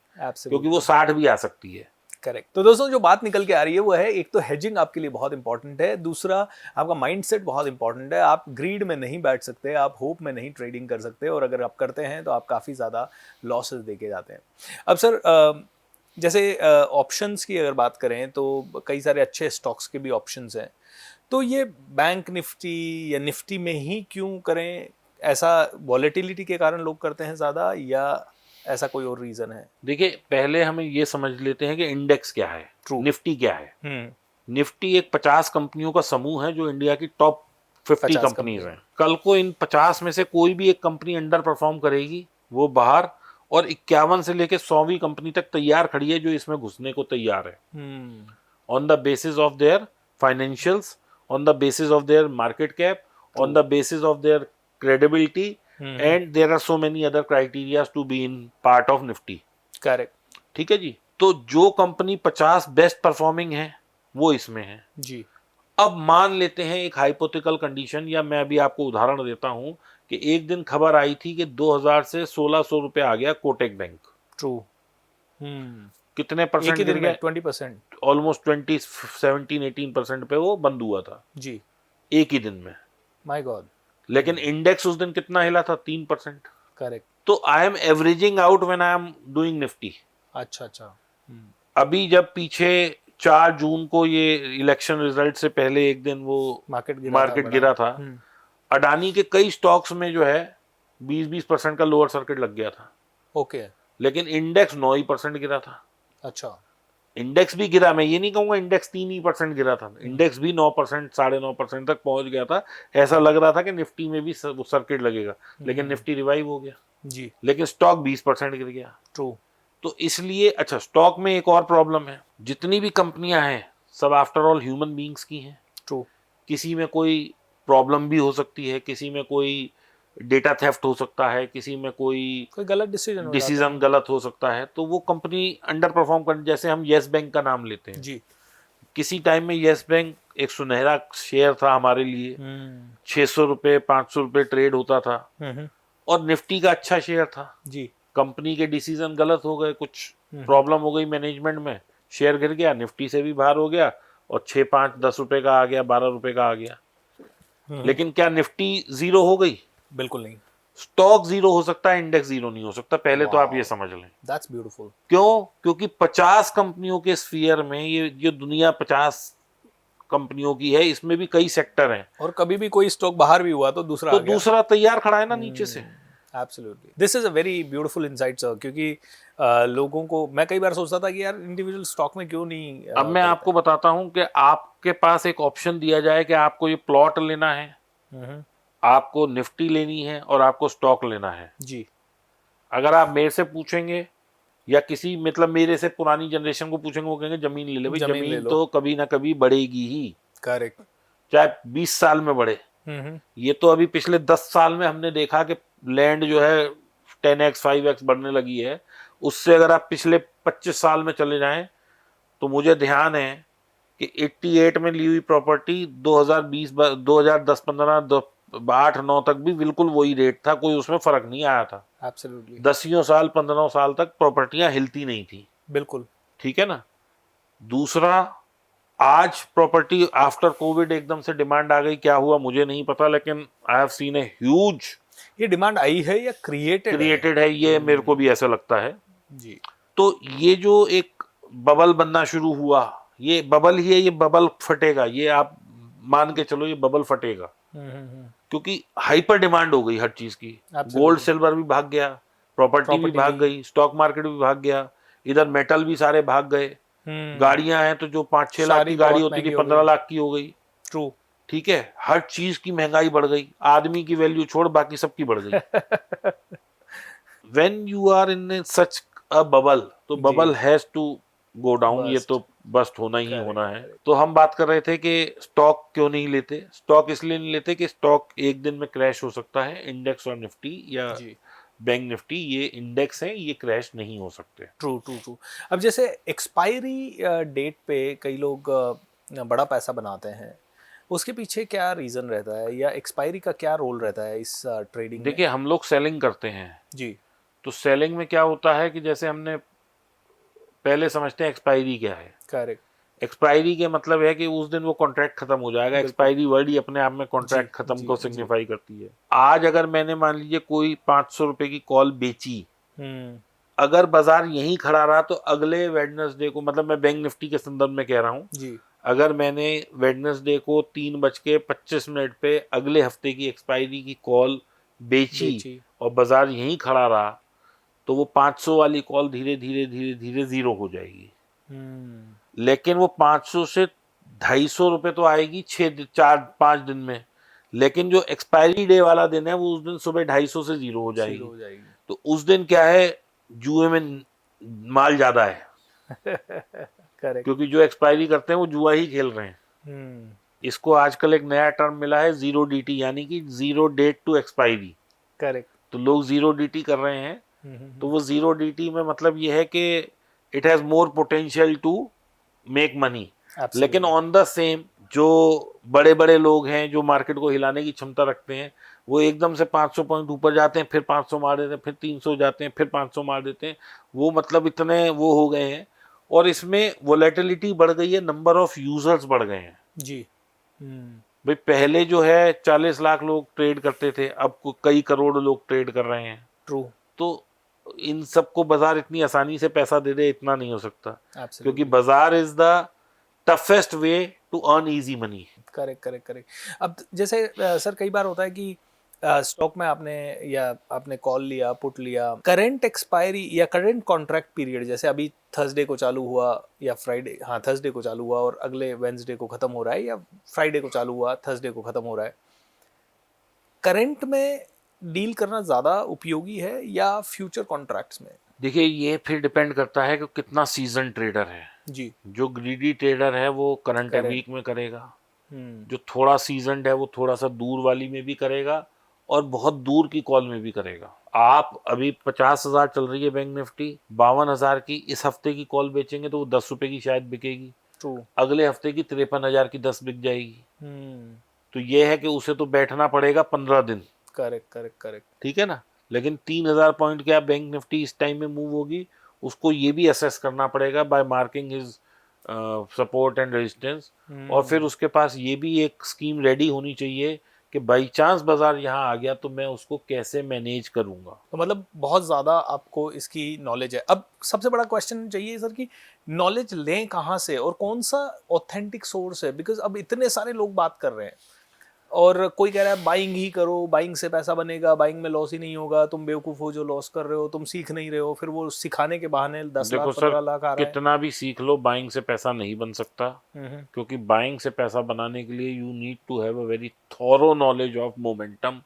क्योंकि वो 60 भी आ सकती है। करेक्ट। तो दोस्तों जो बात निकल के आ रही है वो है, एक तो हेजिंग आपके लिए बहुत इंपॉर्टेंट है, दूसरा आपका माइंडसेट बहुत इंपॉर्टेंट है। आप ग्रीड में नहीं बैठ सकते, आप होप में नहीं ट्रेडिंग कर सकते, और अगर आप करते हैं तो आप काफ़ी ज़्यादा लॉसेस देके जाते हैं। अब सर जैसे ऑप्शंस की अगर बात करें तो कई सारे अच्छे स्टॉक्स के भी ऑप्शंस हैं, तो ये बैंक निफ्टी या निफ्टी में ही क्यों करें? ऐसा वॉलेटिलिटी के कारण लोग करते हैं ज़्यादा, या ऐसा कोई और रीजन है? देखिए पहले हमें ये समझ लेते हैं कि इंडेक्स क्या है, निफ्टी क्या है। निफ्टी एक 50 कंपनियों का समूह है जो इंडिया की टॉप 50 कंपनीज हैं। कल को इन 50 में से कोई भी एक कंपनी अंडर परफॉर्म करेगी, वो बाहर, और 51 से लेके 100वीं कंपनी तक तैयार खड़ी है जो इसमें घुसने को तैयार है, on the basis of their financials, on the basis of their market cap, on the basis of their credibility, and there are so many other criteria to be in part of Nifty. Correct. ठीक है जी। तो जो कंपनी 50 बेस्ट परफॉर्मिंग है वो इसमें है जी। अब मान लेते हैं एक हाइपोथेटिकल कंडीशन, या मैं अभी आपको उदाहरण देता हूं कि एक दिन खबर आई थी कि 2000 से 1600 रुपए आ गया कोटक बैंक। ट्रू। कितने परसेंट गिर गया? 20%, ऑलमोस्ट 17-18% पे वो बंद हुआ था जी, एक ही दिन में। My God. लेकिन इंडेक्स उस दिन कितना हिला था? 3%। करेक्ट। तो I am averaging out when I am doing Nifty. अच्छा। अभी जब पीछे 4 जून को ये इलेक्शन रिजल्ट से पहले एक दिन वो मार्केट गिरा था, अडानी के कई स्टॉक्स में जो है 20% का लोअर सर्किट लग गया था। ओके। लेकिन इंडेक्स 9% गिरा था। अच्छा। इंडेक्स भी गिरा, मैं ये नहीं कहूंगा इंडेक्स 3% गिरा था, इंडेक्स भी 9%, 9.5% तक पहुंच गया था। ऐसा लग रहा था कि निफ्टी में भी वो सर्किट लगेगा, लेकिन निफ्टी रिवाइव हो गया जी, लेकिन स्टॉक 20% गिर गया। ट्रू। तो इसलिए अच्छा, स्टॉक में एक और प्रॉब्लम है, जितनी भी कंपनियां हैं सब आफ्टर ऑल ह्यूमन बीइंग्स की हैं। ट्रू। किसी में कोई प्रॉब्लम भी हो सकती है, किसी में कोई डेटा थेफ्ट हो सकता है, किसी में कोई गलत डिसीजन हो जाता डिसीजन गलत हो सकता है, तो वो कंपनी अंडर परफॉर्म कर, जैसे हम येस बैंक का नाम लेते है। हैं। जी। किसी टाइम में येस बैंक एक सुनहरा शेयर था हमारे लिए, 600 रुपये 500 रुपये ट्रेड होता था, और निफ्टी का अच्छा शेयर था जी। कंपनी के डिसीजन गलत हो गए, कुछ प्रॉब्लम हो गई मैनेजमेंट में, शेयर गिर गया, निफ्टी से भी बाहर हो गया, और 6 5 10 रुपए का आ गया, 12 रुपए का आ गया। लेकिन क्या निफ्टी जीरो हो गई? बिल्कुल नहीं। स्टॉक जीरो हो सकता है, इंडेक्स जीरो नहीं हो सकता, पहले तो आप ये समझ लें। That's beautiful. क्यों? क्योंकि 50 कंपनियों के स्फीयर में, ये दुनिया 50 कंपनियों की है, इसमें भी कई सेक्टर हैं, और कभी भी कोई स्टॉक बाहर भी हुआ तो दूसरा तैयार खड़ा है ना नीचे से। Absolutely, this is a very beautiful insight sir, क्योंकि लोगों को, मैं कई बार सोचता था कि यार इंडिविजुअल स्टॉक में क्यों नहीं अब मैं आपको बताता हूं कि आपके पास एक ऑप्शन दिया जाए कि आपको ये प्लॉट लेना है, आपको निफ्टी लेनी है, और आपको स्टॉक लेना है जी। अगर आप मेरे से पूछेंगे, या किसी मतलब मेरे से पुरानी जनरेशन को पूछेंगे, वो कहेंगे जमीन ले ले भाई, जमीन तो कभी ना कभी बढ़ेगी ही। करेक्ट। चाहे 20 साल में बढ़े। ये तो अभी पिछले 10 साल में हमने देखा कि लैंड जो है 10x 5x बढ़ने लगी है। उससे अगर आप पिछले 25 साल में चले जाएं, तो मुझे ध्यान है कि 88 में ली हुई प्रॉपर्टी 2020 2010 15 8 9 तक भी बिल्कुल वही रेट था, कोई उसमें फर्क नहीं आया था। एब्सोल्युटली। 10 साल 15 साल तक प्रॉपर्टियां हिलती नहीं थी। बिल्कुल। ठीक है ना। दूसरा, आज प्रॉपर्टी आफ्टर कोविड एकदम से डिमांड आ गई, क्या हुआ मुझे नहीं पता, लेकिन I have seen a huge. ये डिमांड आई है या क्रिएटेड है, ये मेरे को भी ऐसा लगता है जी। तो ये जो एक बबल बनना शुरू हुआ, ये बबल ही है, ये बबल फटेगा, ये आप मान के चलो, ये बबल फटेगा। क्योंकि हाइपर डिमांड हो गई हर चीज की। गोल्ड सिल्वर भी भाग गया, प्रॉपर्टी भी भाग गई, स्टॉक मार्केट भी भाग गया, इधर मेटल भी सारे भाग गए। गाड़ियां हैं तो जो 5-6 लाख की गाड़ी होती थी 15 लाख की हो गई। ट्रू। ठीक है, हर चीज की महंगाई बढ़ गई, आदमी की वैल्यू छोड़ बाकी सबकी बढ़ गई। When you are in such a bubble, तो bubble has to go down, ये तो बस्ट होना ही होना है। तो हम बात कर रहे थे कि स्टॉक क्यों नहीं लेते। स्टॉक इसलिए नहीं लेते कि स्टॉक एक दिन में क्रैश हो सकता है। इंडेक्स और निफ्टी या बैंक निफ्टी, ये इंडेक्स हैं, ये क्रैश नहीं हो सकते। True true true. अब जैसे एक्सपायरी डेट पे कई लोग बड़ा पैसा बनाते हैं, उसके पीछे क्या रीजन रहता है, या एक्सपायरी का क्या रोल रहता है इस ट्रेडिंग में? देखिए, हम लोग सेलिंग करते हैं जी। तो सेलिंग में क्या होता है कि जैसे हमने पहले समझते हैं एक्सपायरी क्या है। करेक्ट। एक्सपायरी के मतलब है कि उस दिन वो कॉन्ट्रैक्ट खत्म हो जाएगा। एक्सपायरी वर्ड ही अपने आप में कॉन्ट्रैक्ट खत्म को सिग्निफाई करती है। आज अगर मैंने मान लीजिए कोई 500 रुपए की कॉल बेची, अगर बाजार यहीं खड़ा रहा तो अगले वेडनेसडे को, मतलब मैं बैंक निफ्टी के संदर्भ में कह रहा हूँ, अगर मैंने वेडनेसडे को 3:25 पे अगले हफ्ते की एक्सपायरी की कॉल बेची और बाजार यहीं खड़ा रहा, तो वो 500 वाली कॉल धीरे धीरे धीरे धीरे जीरो हो जाएगी। लेकिन वो 500 से 250 रुपए तो आएगी 4-5 दिन में, लेकिन जो एक्सपायरी डे वाला दिन है वो उस दिन सुबह 250 से जीरो हो जाएगी। तो उस दिन क्या है, जुए में माल ज्यादा है। क्योंकि जो एक्सपायरी करते हैं वो जुआ ही खेल रहे हैं। इसको आजकल एक नया टर्म मिला है, जीरो डीटी, यानी कि zero date to expiry. Correct. तो लोग जीरो डीटी कर रहे हैं। तो वो जीरो डीटी में मतलब ये है कि it has more potential to make money. लेकिन ऑन द सेम, जो बड़े बड़े लोग हैं जो मार्केट को हिलाने की क्षमता रखते हैं, वो एकदम से 500 पॉइंट ऊपर जाते हैं, फिर 500 मार देते हैं, फिर 300 जाते हैं, फिर 500 मार देते हैं। वो मतलब इतने वो हो गए हैं, और इसमें वोलेटिलिटी बढ़ गई है, नंबर ऑफ यूजर्स बढ़ गए हैं जी। भाई पहले जो है 40 लाख लोग ट्रेड करते थे, अब कई करोड़ लोग ट्रेड कर रहे हैं। ट्रू। तो इन सबको बाजार इतनी आसानी से पैसा दे दे, इतना नहीं हो सकता। क्योंकि बाजार is the toughest way to earn easy money. Correct correct correct. अब जैसे सर कई बार होता है कि स्टॉक में आपने कॉल लिया, पुट लिया, करंट एक्सपायरी या करंट कॉन्ट्रैक्ट पीरियड, जैसे अभी थर्सडे को चालू हुआ या फ्राइडे, हाँ थर्सडे को चालू हुआ और अगले वेंसडे को खत्म हो रहा है, या फ्राइडे को चालू हुआ थर्सडे को खत्म हो रहा है, करंट में डील करना ज़्यादा उपयोगी है या फ्यूचर कॉन्ट्रैक्ट्स में? देखिए ये फिर डिपेंड करता है कि कितना सीजन ट्रेडर है। जी। जो ग्रीडी ट्रेडर है वो करंट Correct. वीक में करेगा, हम्म। जो थोड़ा सीजनड है वो थोड़ा सा दूर वाली में भी करेगा और बहुत दूर की कॉल में भी करेगा। आप अभी 50,000 चल रही है बैंक निफ्टी, 52,000 की इस हफ्ते की कॉल बेचेंगे तो वो 10 रुपए की शायद बिकेगी, ट्रू। अगले हफ्ते की 53,000 की 10 बिक जाएगी। हम्म। तो ये है कि उसे तो बैठना पड़ेगा 15 दिन, करेक्ट करेक्ट करेक्ट। ठीक है ना। लेकिन 3,000 पॉइंट क्या बैंक निफ्टी इस टाइम में मूव होगी, उसको ये भी असेस करना पड़ेगा by marking his support and resistance. और फिर उसके पास ये भी एक स्कीम रेडी होनी चाहिए कि बाई चांस बाजार यहाँ आ गया तो मैं उसको कैसे मैनेज करूंगा। तो मतलब बहुत ज़्यादा आपको इसकी नॉलेज है। अब सबसे बड़ा क्वेश्चन चाहिए सर कि नॉलेज लें कहाँ से और कौन सा ऑथेंटिक सोर्स है, बिकॉज अब इतने सारे लोग बात कर रहे हैं और कोई कह रहा है बाइंग ही करो, बाइंग से पैसा बनेगा, बाइंग में लॉस ही नहीं होगा, तुम बेवकूफ़ हो जो लॉस कर रहे हो, तुम सीख नहीं रहे हो, फिर वो सिखाने के बहाने 10 देखो लाख सर, 15 लाख आ रहा है। कितना भी सीख लो बाइंग से पैसा नहीं बन सकता, हम्म। क्योंकि बाइंग से पैसा बनाने के लिए you need to have a very thorough knowledge of momentum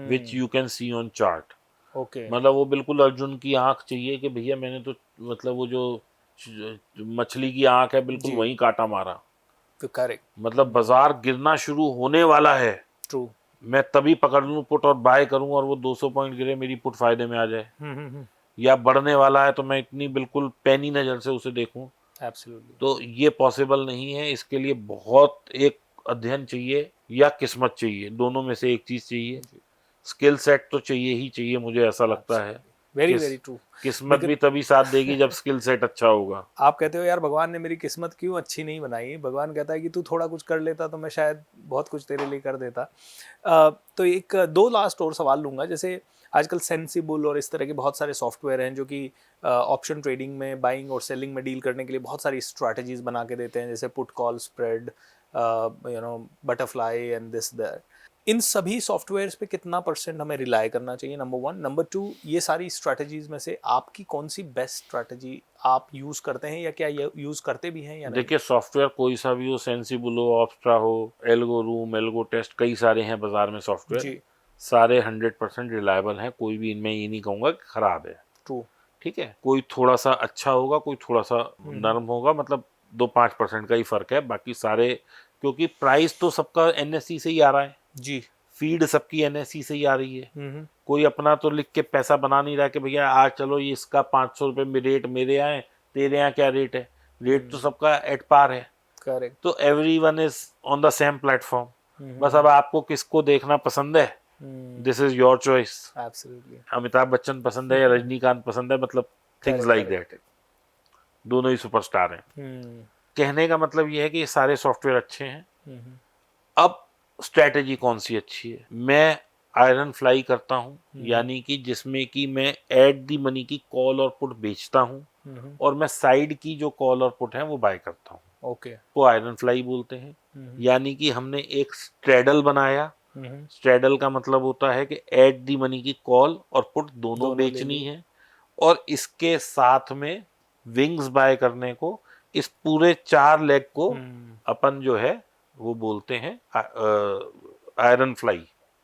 which you can see on chart. Okay. मतलब वो बिल्कुल अर्जुन की आंख चाहिए कि भैया मैंने तो मतलब वो जो मछली की आंख है बिल्कुल जी। वहीं काटा मारा। तो करेक्ट। मतलब बाजार गिरना शुरू होने वाला है, ट्रू। मैं तभी पकड़ लूं पुट और बाय करूं और वो 200 पॉइंट गिरे मेरी पुट फायदे में आ जाए, हम्म। या बढ़ने वाला है तो मैं इतनी बिल्कुल पैनी नजर से उसे देखूं। एब्सोल्युटली। तो ये पॉसिबल नहीं है। इसके लिए बहुत एक अध्ययन चाहिए या किस्मत चाहिए, दोनों में से एक चीज चाहिए। स्किल सेट तो चाहिए ही चाहिए, मुझे ऐसा लगता है। वेरी किस वेरी ट्रू। किस्मत भी तभी साथ देगी जब स्किल सेट अच्छा होगा। आप कहते हो यार भगवान ने मेरी किस्मत क्यों अच्छी नहीं बनाई, भगवान कहता है कि तू थोड़ा कुछ कर लेता तो मैं शायद बहुत कुछ तेरे लिए कर देता। तो एक दो लास्ट और सवाल लूँगा। जैसे आजकल सेंसिबल और इस तरह के बहुत सारे सॉफ्टवेयर हैं जो कि ऑप्शन ट्रेडिंग में बाइंग और सेलिंग में डील करने के लिए बहुत सारी स्ट्रैटेजीज बना के देते हैं, जैसे put call spread, butterfly and this that. इन सभी सॉफ्टवेयर्स पे कितना % हमें रिलाय करना चाहिए, नंबर 1। नंबर 2, ये सारी स्ट्रैटेजीज में से आपकी कौन सी बेस्ट स्ट्रैटेजी आप यूज़ करते हैं या क्या यूज़ करते भी हैं या नहीं? देखिए सॉफ्टवेयर कोई सा भी हो, सेंसिबल हो, ऑप्स्ट्रा हो, एल्गो रूम, एल्गो टेस्ट, कई सारे हैं बाजार में सॉफ्टवेयर। जी। सारे 100% रिलायबल हैं, कोई भी इनमें ये नहीं कहूँगा कि खराब है। ट्रू। ठीक है, कोई थोड़ा सा अच्छा होगा, कोई थोड़ा सा नरम होगा, मतलब 2-5% का ही फर्क है, बाकी सारे, क्योंकि प्राइस तो सबका एनएससी से ही आ रहा है, जी। फीड सबकी एनएससी से ही आ रही है। हम्म। कोई अपना तो लिख के पैसा बना नहीं रहा कि भैया आज चलो ये इसका 500 रुपये में रेट मेरे यहाँ है, तेरे यहाँ क्या रेट है। रेट तो सबका एट पार है, करेक्ट। तो everyone is on the same platform. बस अब आपको किसको देखना पसंद है, this is your choice. Absolutely. Amitabh Bachchan पसंद है या रजनीकांत पसंद है, मतलब थिंग्स लाइक दैट, दोनों ही सुपरस्टार हैं। कहने का मतलब ये है कि ये सारे सॉफ्टवेयर अच्छे हैं। अब स्ट्रैटेजी कौन सी अच्छी है, मैं आयरन फ्लाई करता हूँ, यानी कि जिसमें कि मैं एट दी मनी की कॉल और पुट बेचता हूँ और मैं साइड की जो कॉल और पुट है वो बाय करता हूँ। ओके। वो आयरन फ्लाई बोलते हैं। यानी कि हमने एक स्ट्रेडल बनाया। स्ट्रेडल का मतलब होता है कि एट दी मनी की कॉल और पुट दोनों बेचनी है, और इसके साथ में विंग्स बाय करने को, इस पूरे 4 लेग को अपन जो है वो बोलते हैं आयरन फ्लाई।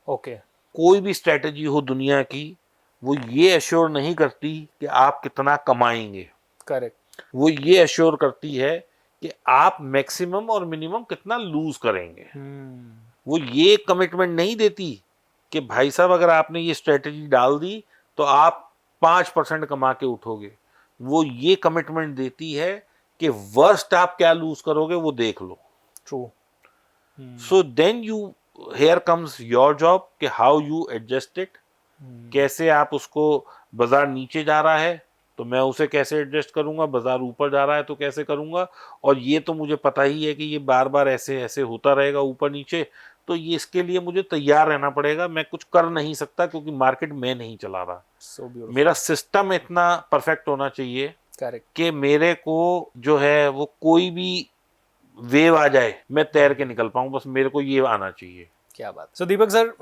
ओके। कोई भी स्ट्रेटजी हो दुनिया की, वो ये एश्योर नहीं करती कि आप कितना कमाएंगे, करेक्ट। वो ये एश्योर करती है कि आप मैक्सिमम और मिनिमम कितना लूज करेंगे। वो ये कमिटमेंट नहीं देती कि भाई साहब अगर आपने ये स्ट्रेटजी डाल दी तो आप 5% कमा के उठोगे। वो ये कमिटमेंट देती है कि वर्स्ट आप क्या लूज करोगे वो देख लो। True. So then you, here comes your job कि हाउ यू एडजस्ट इट। कैसे आप उसको, बाजार नीचे जा रहा है तो मैं उसे कैसे एडजस्ट करूंगा, बाजार ऊपर जा रहा है तो कैसे करूंगा। और ये तो मुझे पता ही है कि ये बार बार ऐसे ऐसे होता रहेगा ऊपर नीचे, तो ये इसके लिए मुझे तैयार रहना पड़ेगा। मैं कुछ कर नहीं सकता क्योंकि मार्केट मैं नहीं चला रहा। मेरा सिस्टम इतना परफेक्ट होना चाहिए कि मेरे को जो है वो कोई भी वेव आ जाए मैं तैर के निकल पाऊं, बस मेरे को ये आना चाहिए। क्या बात। सो दीपक सर,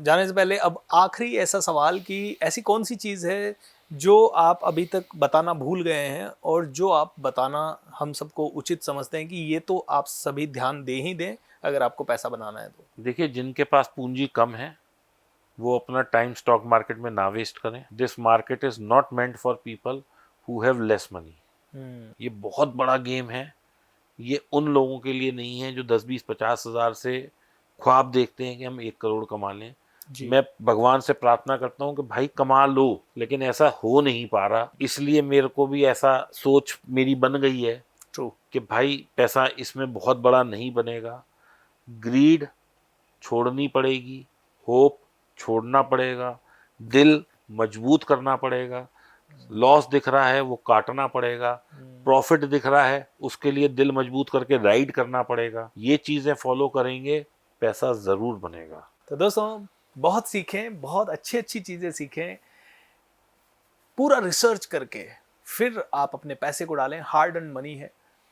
जाने से पहले अब आखिरी ऐसा सवाल कि ऐसी कौन सी चीज़ है जो आप अभी तक बताना भूल गए हैं और जो आप बताना हम सबको उचित समझते हैं कि ये तो आप सभी ध्यान दे ही दें अगर आपको पैसा बनाना है तो? देखिए जिनके पास पूंजी कम है वो अपना टाइम स्टॉक मार्केट में ना वेस्ट करें। This market is not meant for people who have less money. ये बहुत बड़ा गेम है, ये उन लोगों के लिए नहीं है जो 10-20-50 हज़ार से ख्वाब देखते हैं कि हम 1 करोड़ कमा लें। मैं भगवान से प्रार्थना करता हूँ कि भाई कमा लो, लेकिन ऐसा हो नहीं पा रहा, इसलिए मेरे को भी ऐसा सोच मेरी बन गई है कि भाई पैसा इसमें बहुत बड़ा नहीं बनेगा। ग्रीड छोड़नी पड़ेगी, होप छोड़ना पड़ेगा, दिल मजबूत करना पड़ेगा। लॉस दिख रहा है वो काटना पड़ेगा, प्रॉफिट दिख रहा है उसके लिए दिल मजबूत करके राइड करना पड़ेगा। ये चीजें फॉलो करेंगे, पैसा जरूर बनेगा। तो दोस्तों बहुत सीखें, बहुत अच्छी अच्छी चीजें सीखें, पूरा रिसर्च करके फिर आप अपने पैसे को डालें। हार्ड अर्न मनी है,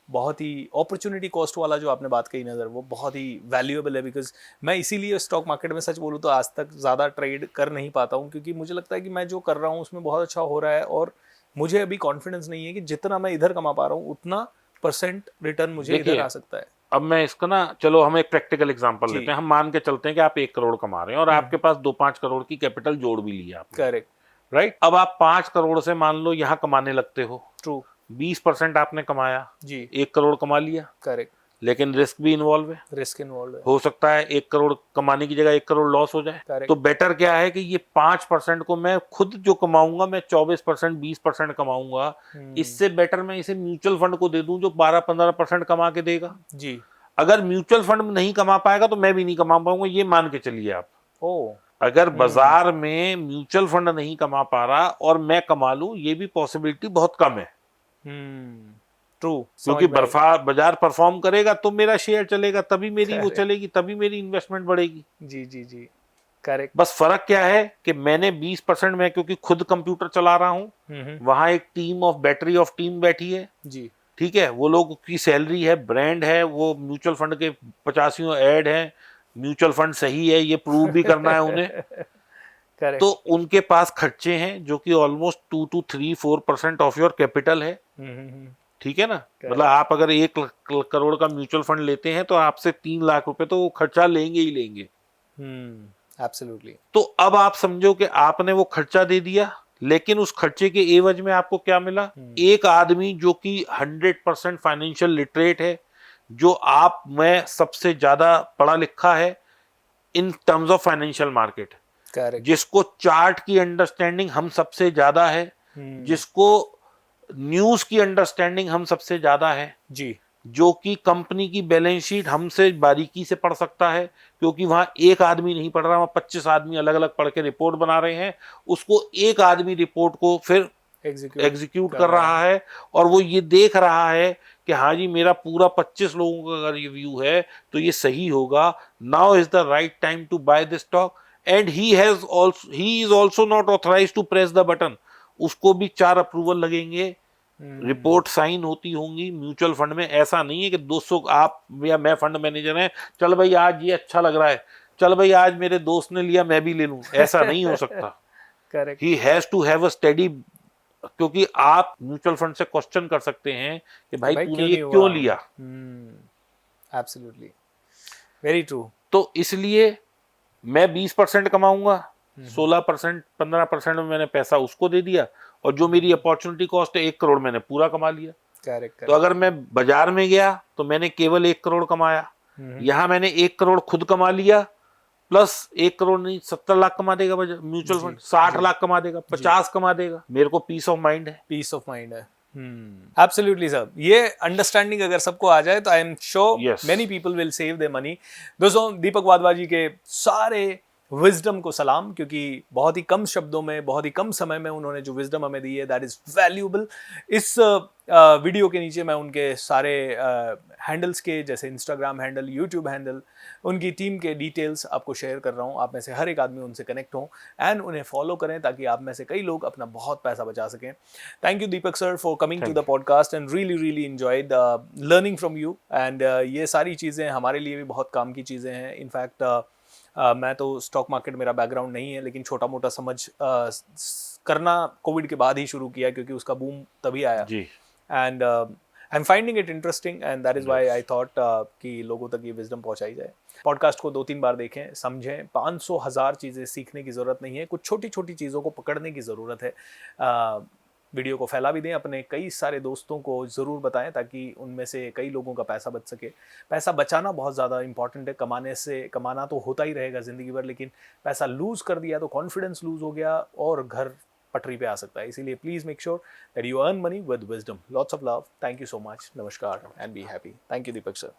बहुत ही अपॉर्चुनिटी कॉस्ट वाला जो आपने बात कही नज़र, वो बहुत ही वैल्यूएबल है। बिकॉज मैं इसीलिए स्टॉक मार्केट में सच बोलूँ तो आज तक ज़्यादा ट्रेड कर नहीं पाता हूँ, क्योंकि मुझे लगता है कि मैं जो कर रहा हूँ उसमें बहुत अच्छा हो रहा है, और मुझे अभी कॉन्फिडेंस नहीं है कि जितना मैं इधर कमा पा रहा हूँ उतना % रिटर्न मुझे इधर आ सकता है। अब मैं इसका ना, चलो हम एक प्रैक्टिकल एग्जांपल लेते हैं। हम मान के चलते हैं कि आप 1 करोड़ कमा रहे हैं और आपके पास 2-5 करोड़ की कैपिटल जोड़ भी लिया आपने। Correct, right. अब आप 5 करोड़ से मान लो यहाँ कमाने लगते हो। ट्रू। 20% आपने कमाया जी, 1 करोड़ कमा लिया। करेक्ट। लेकिन रिस्क भी इन्वॉल्व है, रिस्क इन्वॉल्व है। हो सकता है 1 करोड़ कमाने की जगह 1 करोड़ लॉस हो जाए। Correct. तो बेटर क्या है कि ये 5% को मैं खुद जो कमाऊंगा, मैं 24% 20% कमाऊंगा। इससे बेटर मैं इसे म्यूचुअल फंड को दे दूं जो 12-15% कमा के देगा। जी। अगर म्यूचुअल फंड नहीं कमा पाएगा तो मैं भी नहीं कमा पाऊंगा, ये मान के चलिए आप। अगर बाजार में म्यूचुअल फंड नहीं कमा पा रहा और मैं कमा लूं, ये भी पॉसिबिलिटी बहुत कम है। ट्रू। क्योंकि बाजार परफॉर्म करेगा तो मेरा शेयर चलेगा, तभी मेरी वो चलेगी, तभी मेरी इन्वेस्टमेंट बढ़ेगी। जी जी जी, करेक्ट। बस फर्क क्या है कि मैंने 20% में, क्योंकि खुद कंप्यूटर चला रहा हूं, वहां एक team of battery of team बैठी है जी, ठीक है, वो लोग की सैलरी है, ब्रांड है, वो म्यूचुअल फंड के 85 ऐड है, म्यूचुअल फंड सही है ये प्रूव भी करना है उन्हें। करेक्ट। तो उनके पास खर्चे हैं जो कि almost 2 to 3-4% of your capital है। ठीक है ना। मतलब आप अगर 1 करोड़ का म्यूचुअल फंड लेते हैं तो आपसे 3 लाख रुपए तो वो खर्चा लेंगे ही लेंगे। एब्सोल्युटली। तो अब आप समझो कि आपने वो खर्चा दे दिया, लेकिन उस खर्चे के एवज में आपको क्या मिला? एक आदमी जो कि 100% फाइनेंशियल लिटरेट है, जो आप में सबसे ज्यादा पढ़ा लिखा है in terms of financial market, जिसको चार्ट की अंडरस्टैंडिंग हम सबसे ज्यादा है, जिसको न्यूज की अंडरस्टैंडिंग हम सबसे ज्यादा है जी, जो कि कंपनी की बैलेंस शीट हमसे बारीकी से पढ़ सकता है, क्योंकि वहां एक आदमी नहीं पढ़ रहा, वहां 25 आदमी अलग अलग पढ़ के रिपोर्ट बना रहे हैं, उसको एक आदमी रिपोर्ट को फिर एग्जीक्यूट कर रहा है, और वो ये देख रहा है कि हाँ जी मेरा पूरा 25 लोगों का अगर ये व्यू है तो ये सही होगा, now is the right time to buy this stock, and he is also not authorise to press the button. उसको भी 4 अप्रूवल लगेंगे, रिपोर्ट साइन होती होंगी। म्यूचुअल फंड में ऐसा नहीं है कि 200 आप या मैं फंड मैनेजर हैं, चल भाई आज ये अच्छा लग रहा है, चल भाई आज मेरे दोस्त ने लिया मैं भी ले लूं, ऐसा नहीं हो सकता। Correct. He has to have a study, क्योंकि आप म्यूचुअल फंड से क्वेश्चन कर सकते हैं कि भाई तूने ये क्यों लिया। Absolutely, very true. तो इसलिए मैं 20% कमाऊंगा, 16% 15% में मैंने पैसा उसको दे दिया, और जो मेरी अपॉर्चुनिटी कॉस्ट है 1 करोड़ मैंने पूरा कमा लिया। करेक्ट। तो अगर मैं बाजार में गया तो मैंने केवल 1 करोड़ कमाया, यहां मैंने 1 करोड़ खुद कमा लिया, प्लस 1 करोड़ नहीं 70 लाख कमा देगा म्यूचुअल फंड, 60 लाख कमा देगा, 50 कमा देगा, मेरे को पीस ऑफ माइंड है। पीस ऑफ माइंड है। एब्सोल्युटली सर, ये अंडरस्टैंडिंग अगर सबको आ जाए तो I am sure many people will save their money. दोस्तों दीपक वाधवा जी के सारे विजडम को सलाम, क्योंकि बहुत ही कम शब्दों में, बहुत ही कम समय में उन्होंने जो विजडम हमें दी है दैट इज वैल्यूएबल। इस वीडियो के नीचे मैं उनके सारे हैंडल्स के, जैसे इंस्टाग्राम हैंडल, यूट्यूब हैंडल, उनकी टीम के डिटेल्स आपको शेयर कर रहा हूँ। आप में से हर एक आदमी उनसे कनेक्ट हो एंड उन्हें फॉलो करें, ताकि आप में से कई लोग अपना बहुत पैसा बचा सकें। Thank you Deepak sir for coming to the podcast and really enjoyed learning from you. And ये सारी चीज़ें हमारे लिए भी बहुत काम की चीज़ें हैं। इनफैक्ट मैं तो स्टॉक मार्केट मेरा बैकग्राउंड नहीं है, लेकिन छोटा मोटा समझ करना कोविड के बाद ही शुरू किया, क्योंकि उसका बूम तभी आया ji. And I am finding it interesting and that is why I thought कि लोगों तक ये विजडम पहुंचाई जाए। पॉडकास्ट को 2-3 बार देखें, समझें। 500,000 चीज़ें सीखने की ज़रूरत नहीं है, कुछ छोटी छोटी चीज़ों को पकड़ने की ज़रूरत है। वीडियो को फैला भी दें, अपने कई सारे दोस्तों को ज़रूर बताएं ताकि उनमें से कई लोगों का पैसा बच सके। पैसा बचाना बहुत ज़्यादा इंपॉर्टेंट है। कमाना तो होता ही रहेगा ज़िंदगी भर, लेकिन पैसा लूज़ कर दिया तो कॉन्फिडेंस लूज़ हो गया और घर पटरी पे आ सकता है। इसीलिए please make sure that you earn money with wisdom. Lots of love. Thank you so much. नमस्कार and be happy. Thank you Deepak sir.